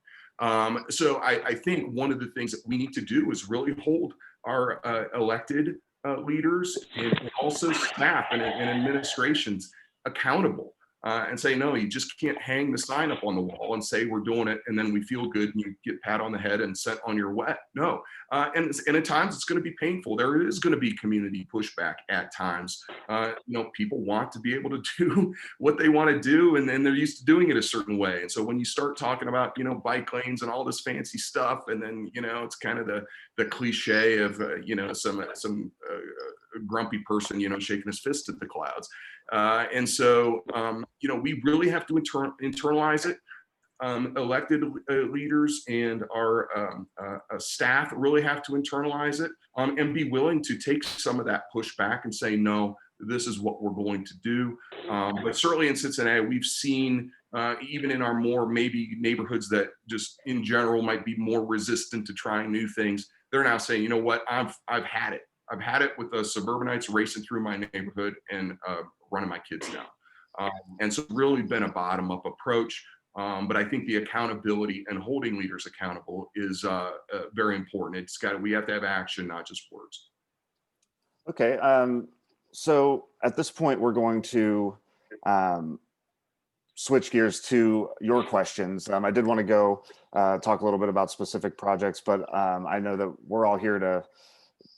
So I think one of the things that we need to do is really hold our elected leaders and also staff and administrations accountable. And say, no, you just can't hang the sign up on the wall and say we're doing it, and then we feel good and you get pat on the head and sent on your way. No, and at times it's going to be painful. There is going to be community pushback at times. People want to be able to do what they want to do, and then they're used to doing it a certain way. And so when you start talking about bike lanes and all this fancy stuff, and then it's kind of the cliche of some grumpy person shaking his fist at the clouds. And so, we really have to internalize it. Elected leaders and our staff really have to internalize it and be willing to take some of that pushback and say, no, this is what we're going to do. But certainly in Cincinnati, we've seen, even in our more maybe neighborhoods that just in general might be more resistant to trying new things, they're now saying, you know what, I've had it. I've had it with the suburbanites racing through my neighborhood and running my kids down. And so really been a bottom-up approach. But I think the accountability and holding leaders accountable is very important. We have to have action, not just words. Okay. So at this point, we're going to switch gears to your questions. I did want to go talk a little bit about specific projects, but I know that we're all here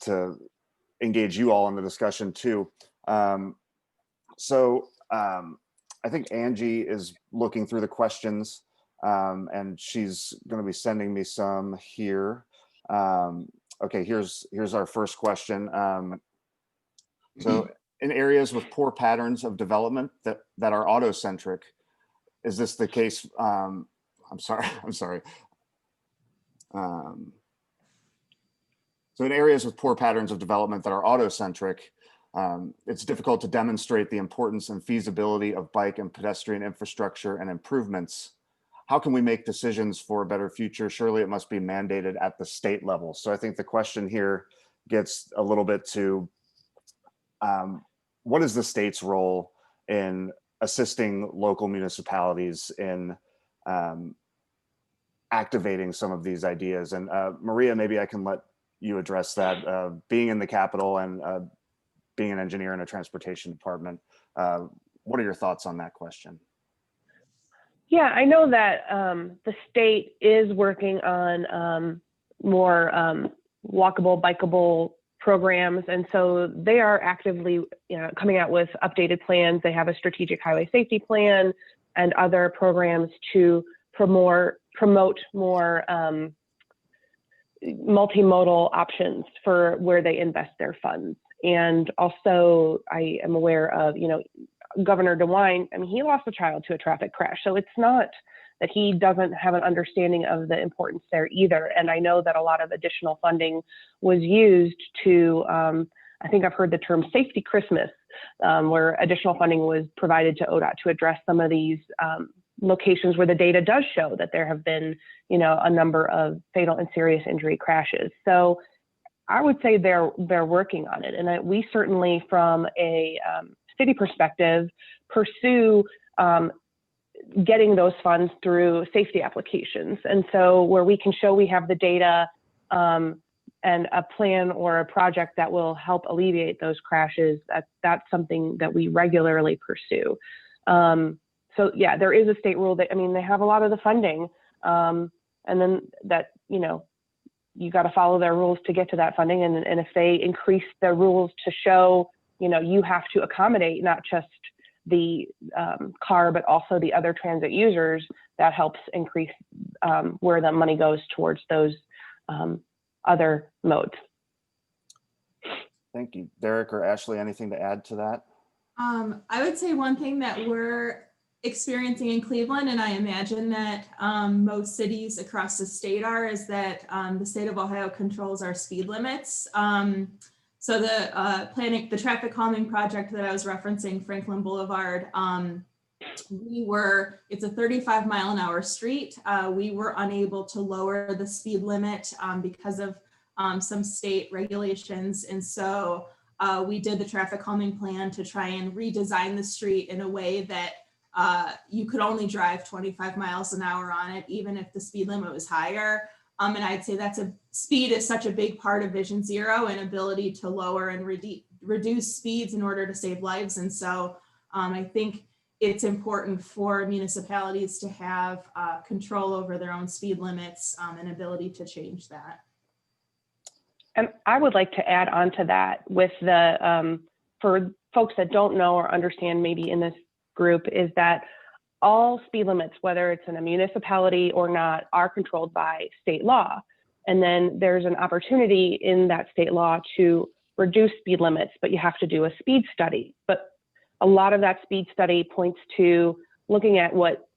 to engage you all in the discussion too. So I think Angie is looking through the questions and she's going to be sending me some here. Okay, here's our first question. So in areas with poor patterns of development that are autocentric, is this the case? I'm sorry. So in areas with poor patterns of development that are autocentric, it's difficult to demonstrate the importance and feasibility of bike and pedestrian infrastructure and improvements. How can we make decisions for a better future? Surely it must be mandated at the state level. So I think the question here gets a little bit to what is the state's role in assisting local municipalities in activating some of these ideas? And Maria, maybe I can let you address that. Being in the Capitol and being an engineer in a transportation department, what are your thoughts on that question? Yeah, I know that the state is working on more walkable, bikeable programs, and so they are actively, coming out with updated plans. They have a strategic highway safety plan and other programs to promote more multimodal options for where they invest their funds. And also, I am aware of, Governor DeWine, he lost a child to a traffic crash. So it's not that he doesn't have an understanding of the importance there either. And I know that a lot of additional funding was used to, I think I've heard the term safety Christmas, where additional funding was provided to ODOT to address some of these locations where the data does show that there have been, a number of fatal and serious injury crashes. So I would say they're working on it. And we certainly, from a city perspective, pursue getting those funds through safety applications. And so where we can show we have the data and and a plan or a project that will help alleviate those crashes, that's something that we regularly pursue. So yeah, there is a state rule that, I mean, they have a lot of the funding, and then that, you know, you got to follow their rules to get to that funding. And if they increase the rules to show, you know, you have to accommodate not just the car, but also the other transit users, that helps increase where the money goes towards those other modes. Thank you. Derek or Ashley, anything to add to that? I would say one thing that we're experiencing in Cleveland, and I imagine that most cities across the state are, is that the state of Ohio controls our speed limits. So the traffic calming project that I was referencing, Franklin Boulevard, it's a 35-mile-an-hour street. We were unable to lower the speed limit because of some state regulations. And so we did the traffic calming plan to try and redesign the street in a way that you could only drive 25 miles an hour on it, even if the speed limit was higher. And I'd say speed is such a big part of Vision Zero and ability to lower and reduce speeds in order to save lives. And so I think it's important for municipalities to have control over their own speed limits and ability to change that. And I would like to add on to that with the, for folks that don't know or understand maybe in this group, is that all speed limits, whether it's in a municipality or not, are controlled by state law. And then there's an opportunity in that state law to reduce speed limits, but you have to do a speed study. But a lot of that speed study points to looking at what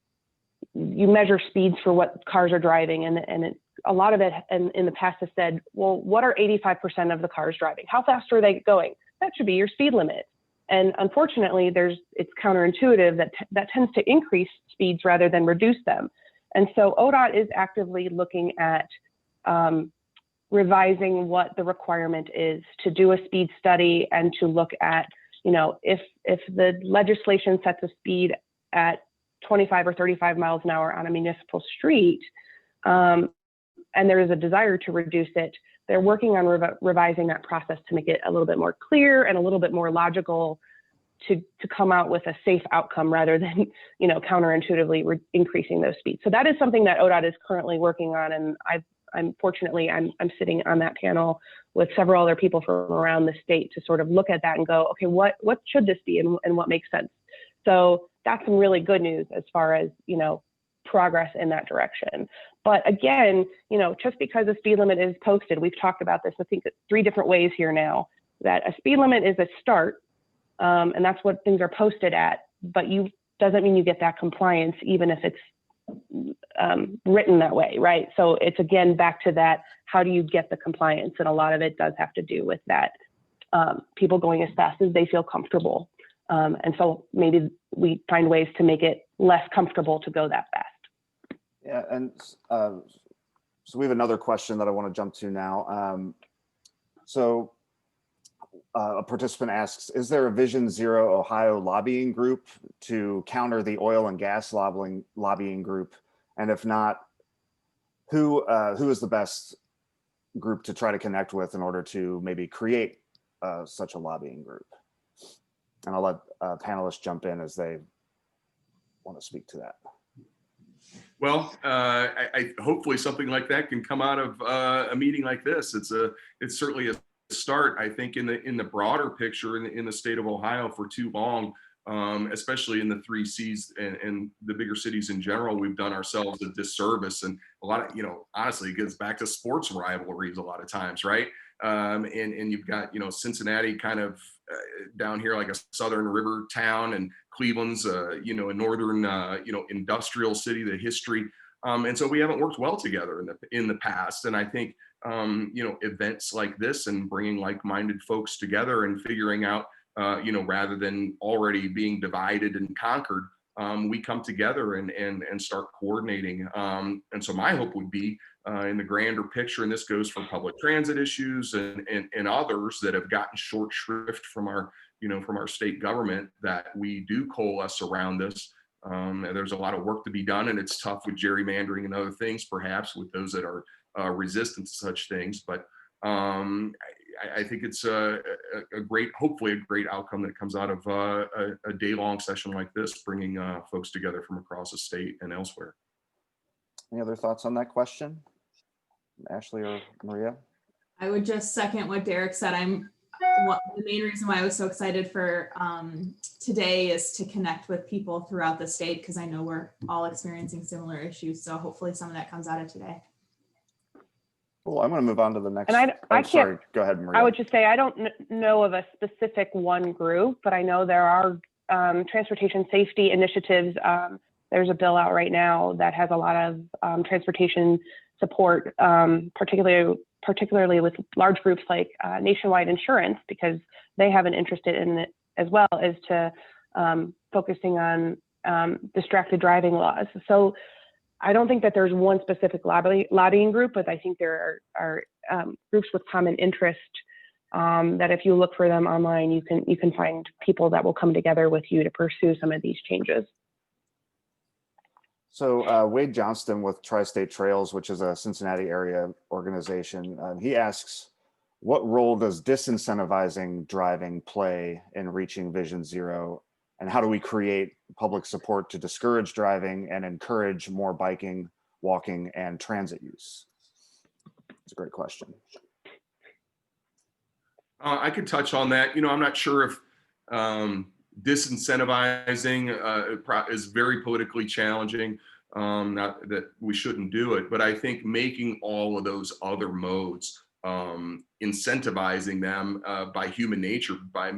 you measure speeds for what cars are driving. And a lot of it in the past has said, well, what are 85% of the cars driving? How fast are they going? That should be your speed limit. And unfortunately, it's counterintuitive that tends to increase speeds rather than reduce them. And so ODOT is actively looking at revising what the requirement is to do a speed study and to look at, you know, if the legislation sets a speed at 25 or 35 miles an hour on a municipal street, and there is a desire to reduce it, they're working on revising that process to make it a little bit more clear and a little bit more logical to come out with a safe outcome rather than, you know, counterintuitively increasing those speeds. So that is something that ODOT is currently working on, and I'm sitting on that panel with several other people from around the state to sort of look at that and go, okay, what should this be and what makes sense? So that's some really good news as far as, you know, progress in that direction. But again, you know, just because a speed limit is posted, we've talked about this, I think 3 different ways here now, that a speed limit is a start, and that's what things are posted at, but doesn't mean you get that compliance even if it's written that way, right? So it's again back to that, how do you get the compliance? And a lot of it does have to do with that, people going as fast as they feel comfortable. And so maybe we find ways to make it less comfortable to go that fast. Yeah, and so we have another question that I want to jump to now. A participant asks, is there a Vision Zero Ohio lobbying group to counter the oil and gas lobbying group? And if not, who is the best group to try to connect with in order to maybe create such a lobbying group? And I'll let panelists jump in as they want to speak to that. Well, I hopefully something like that can come out of a meeting like this. It's certainly a start. I think in the broader picture in the state of Ohio for too long, especially in the 3 Cs and the bigger cities in general, we've done ourselves a disservice. And a lot of, you know, honestly, it gets back to sports rivalries a lot of times, right? And you've got, you know, Cincinnati kind of down here like a southern river town, and Cleveland's, you know, a northern, you know, industrial city, the history. And so we haven't worked well together in the past. And I think, you know, events like this and bringing like-minded folks together and figuring out, you know, rather than already being divided and conquered, we come together and start coordinating. And so my hope would be in the grander picture, and this goes for public transit issues and others that have gotten short shrift from our, you know, from our state government, that we do coalesce around this. And there's a lot of work to be done, and it's tough with gerrymandering and other things, perhaps with those that are resistant to such things. But I think it's a great, hopefully a great outcome that comes out of a day-long session like this, bringing folks together from across the state and elsewhere. Any other thoughts on that question, Ashley or Maria? I would just second what Derek said. The main reason why I was so excited for today is to connect with people throughout the state, because I know we're all experiencing similar issues. So hopefully some of that comes out of today. Well, I'm going to move on to the next. And I can't, sorry, go ahead, Maria. I would just say I don't know of a specific one group, but I know there are transportation safety initiatives. There's a bill out right now that has a lot of transportation support, particularly with large groups like Nationwide Insurance, because they have an interest in it as well as to focusing on distracted driving laws. So I don't think that there's one specific lobbying group, but I think there are groups with common interest that if you look for them online, you can find people that will come together with you to pursue some of these changes. So Wade Johnston with Tri-State Trails, which is a Cincinnati area organization, he asks, what role does disincentivizing driving play in reaching Vision Zero? And how do we create public support to discourage driving and encourage more biking, walking, and transit use? It's a great question. I could touch on that. I'm not sure if disincentivizing is very politically challenging. Not that we shouldn't do it, but I think making all of those other modes, incentivizing them by human nature, by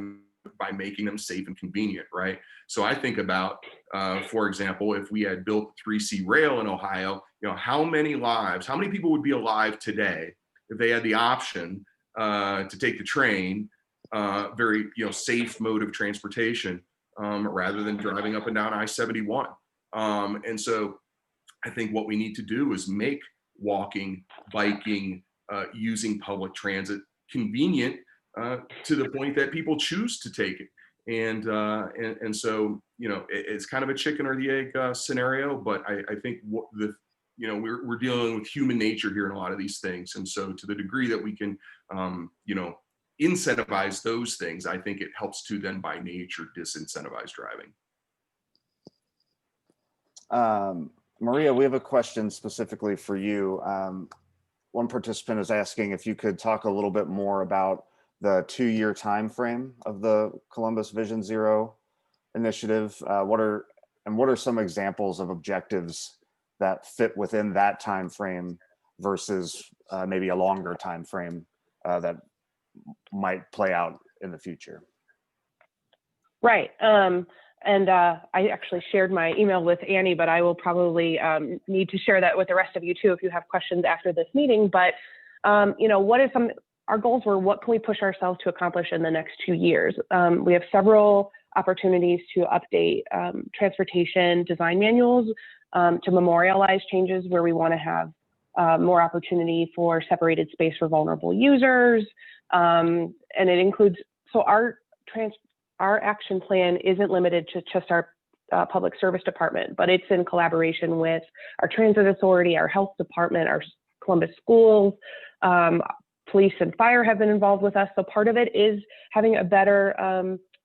making them safe and convenient, right? So I think about, for example, if we had built 3C rail in Ohio, how many people would be alive today if they had the option to take the train, very safe mode of transportation, rather than driving up and down I-71. And so I think what we need to do is make walking, biking, using public transit convenient to the point that people choose to take it. And so, it's kind of a chicken or the egg scenario, but I think we're dealing with human nature here in a lot of these things. And so to the degree that we can, incentivize those things, I think it helps to then by nature disincentivize driving. Maria, we have a question specifically for you. One participant is asking if you could talk a little bit more about the 2-year time frame of the Columbus Vision Zero initiative. What are some examples of objectives that fit within that time frame versus maybe a longer time frame that might play out in the future? Right. And I actually shared my email with Annie, but I will probably need to share that with the rest of you too if you have questions after this meeting. But what is our goals were, what can we push ourselves to accomplish in the next 2 years? We have several opportunities to update transportation design manuals to memorialize changes where we want to have more opportunity for separated space for vulnerable users. And it includes, so our action plan isn't limited to just our public service department, but it's in collaboration with our transit authority, our health department, our Columbus schools, police and fire have been involved with us. So part of it is having a better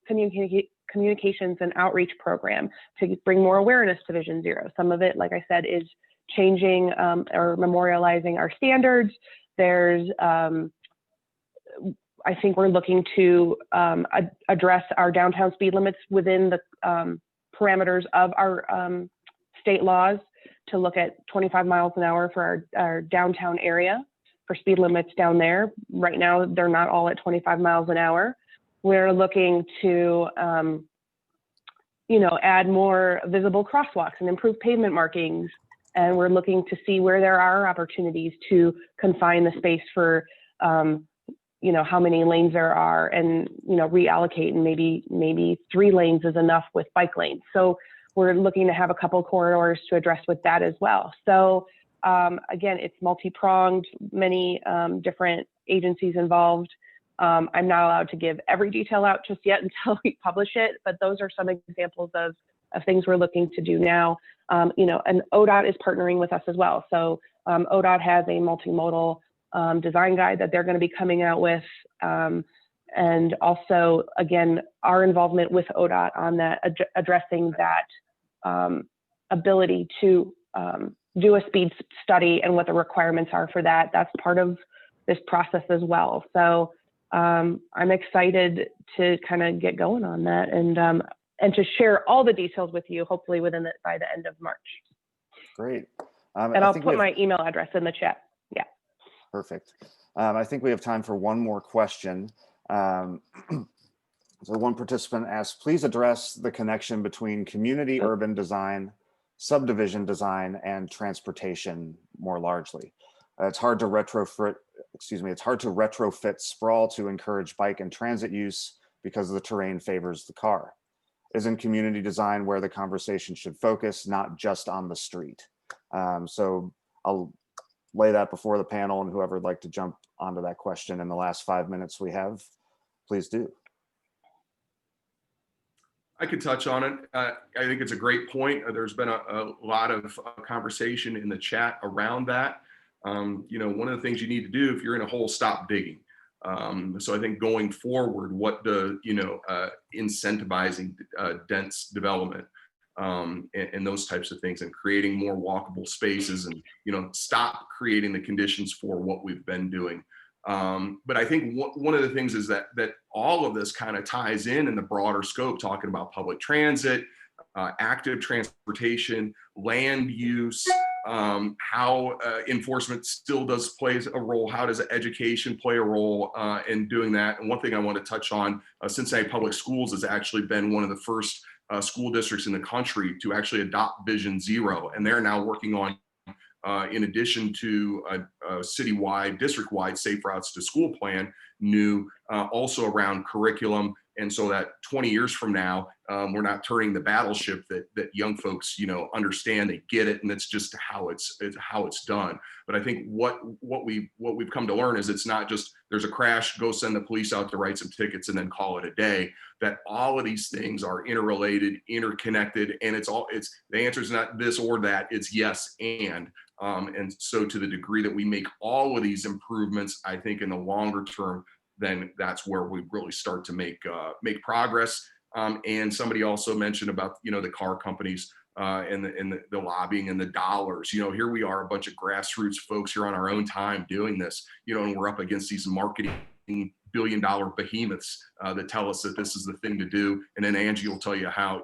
communications and outreach program to bring more awareness to Vision Zero. Some of it, like I said, is changing or memorializing our standards. There's, I think we're looking to address our downtown speed limits within the parameters of our state laws to look at 25 miles an hour for our downtown area for speed limits down there. Right now, they're not all at 25 miles an hour. We're looking to, add more visible crosswalks and improve pavement markings. And we're looking to see where there are opportunities to confine the space for, how many lanes there are and, reallocate, and maybe 3 lanes is enough with bike lanes. So we're looking to have a couple corridors to address with that as well. So again, it's multi-pronged, many different agencies involved. I'm not allowed to give every detail out just yet until we publish it, but those are some examples of things we're looking to do now. And ODOT is partnering with us as well. So ODOT has a multimodal design guide that they're going to be coming out with. And also, again, our involvement with ODOT on that, addressing that ability to do a speed study and what the requirements are for that. That's part of this process as well. So I'm excited to kind of get going on that and to share all the details with you, hopefully by the end of March. Great. And I'll put my email address in the chat. Yeah. Perfect. I think we have time for one more question. So one participant asked, please address the connection between community urban design, subdivision design, and transportation more largely. It's hard to retrofit sprawl to encourage bike and transit use because the terrain favors the car. Isn't community design where the conversation should focus, not just on the street? So I'll lay that before the panel, and whoever would like to jump onto that question in the last 5 minutes we have, please do. I could touch on it. I think it's a great point. There's been a lot of conversation in the chat around that. One of the things you need to do if you're in a hole, stop digging. So I think going forward, what incentivizing dense development and those types of things, and creating more walkable spaces, and stop creating the conditions for what we've been doing. But I think one of the things is that all of this kind of ties in the broader scope, talking about public transit, active transportation, land use, how enforcement still does plays a role. How does education play a role in doing that? And one thing I want to touch on, Cincinnati Public Schools has actually been one of the first school districts in the country to actually adopt Vision Zero, and they're now working on, in addition to a citywide, district-wide Safe Routes to School plan, also around curriculum. And so that 20 years from now, we're not turning the battleship that young folks, understand, they get it, and it's just how it's done. But I think what we've come to learn is it's not just there's a crash, go send the police out to write some tickets and then call it a day. That all of these things are interrelated, interconnected, and the answer is not this or that, it's yes and. And so to the degree that we make all of these improvements, I think in the longer term, then that's where we really start to make progress. And somebody also mentioned about the car companies and the lobbying and the dollars. Here we are, a bunch of grassroots folks here on our own time doing this. And we're up against these marketing billion-dollar behemoths that tell us that this is the thing to do. And then Angie will tell you how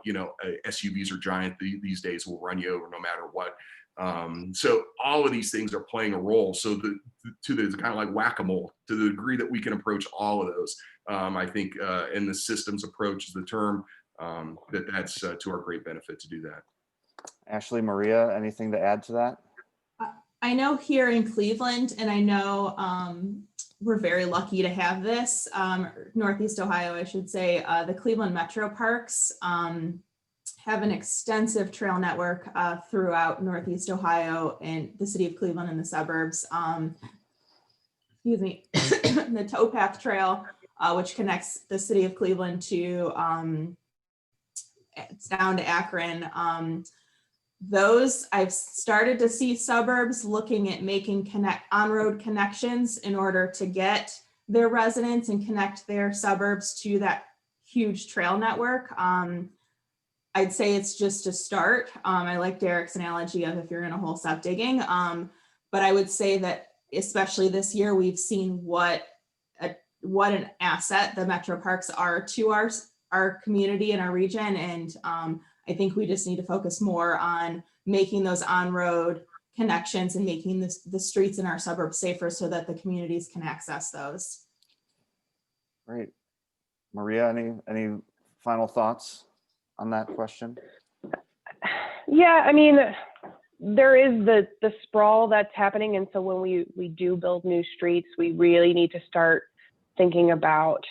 SUVs are giant these days, will run you over no matter what. So all of these things are playing a role. So it's kind of like whack-a-mole, to the degree that we can approach all of those. I think in the systems approach is the term, that's to our great benefit to do that. Ashley, Maria, anything to add to that? I know here in Cleveland, and I know we're very lucky to have this, Northeast Ohio, I should say, the Cleveland Metro Parks have an extensive trail network throughout Northeast Ohio and the city of Cleveland and the suburbs. The Towpath Trail, which connects the city of Cleveland to it's down to Akron. Those I've started to see suburbs looking at making on-road connections in order to get their residents and connect their suburbs to that huge trail network. I'd say it's just a start. I like Derek's analogy of if you're in a hole, stop digging. But I would say that especially this year, we've seen what an asset the metro parks are to our community and our region. And I think we just need to focus more on making those on-road connections and making the streets in our suburbs safer so that the communities can access those. Great. Maria, any final thoughts on that question? Yeah, I mean, there is the sprawl that's happening. And so when we do build new streets, we really need to start thinking about,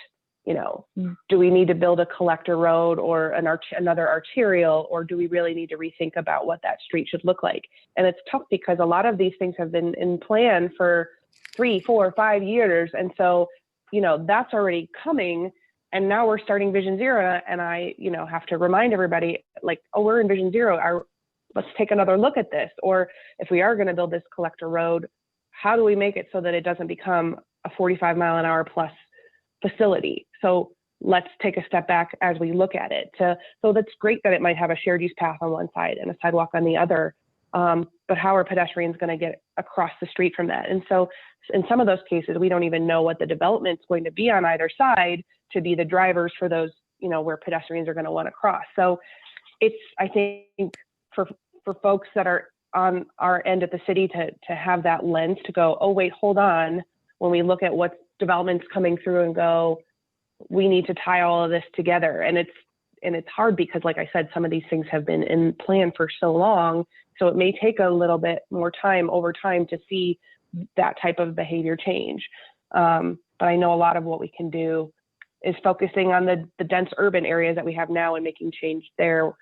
do we need to build a collector road or another arterial, or do we really need to rethink about what that street should look like? And it's tough because a lot of these things have been in plan for 3, 4, 5 years. And so, that's already coming. And now we're starting Vision Zero, and I, have to remind everybody, like, oh, we're in Vision Zero. Let's take another look at this. Or if we are going to build this collector road, how do we make it so that it doesn't become a 45-mile-an-hour plus facility? So let's take a step back as we look at it. So that's great that it might have a shared use path on one side and a sidewalk on the other, but how are pedestrians going to get across the street from that? And so in some of those cases, we don't even know what the development's going to be on either side to be the drivers for those, where pedestrians are going to want to cross. So it's, I think, for folks that are on our end at the city to have that lens to go, oh, wait, hold on. When we look at what development's coming through and go, we need to tie all of this together. And it's hard because, like I said, some of these things have been in plan for so long. So it may take a little bit more time over time to see that type of behavior change. But I know a lot of what we can do is focusing on the dense urban areas that we have now and making change there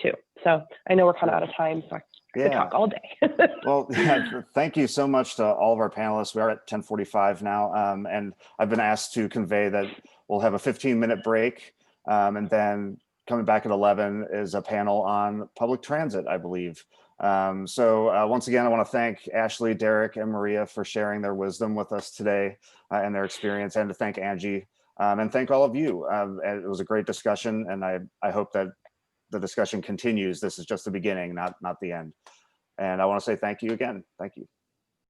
too. So I know we're kind of out of time, so I could talk all day. Well, thank you so much to all of our panelists. We are at 10:45 now, and I've been asked to convey that we'll have a 15-minute break, and then coming back at 11 is a panel on public transit, I believe. So once again, I want to thank Ashley, Derek, and Maria for sharing their wisdom with us today and their experience, and to thank Angie, and thank all of you. It was a great discussion, and I hope that the discussion continues. This is just the beginning, not the end. And I want to say thank you again. Thank you.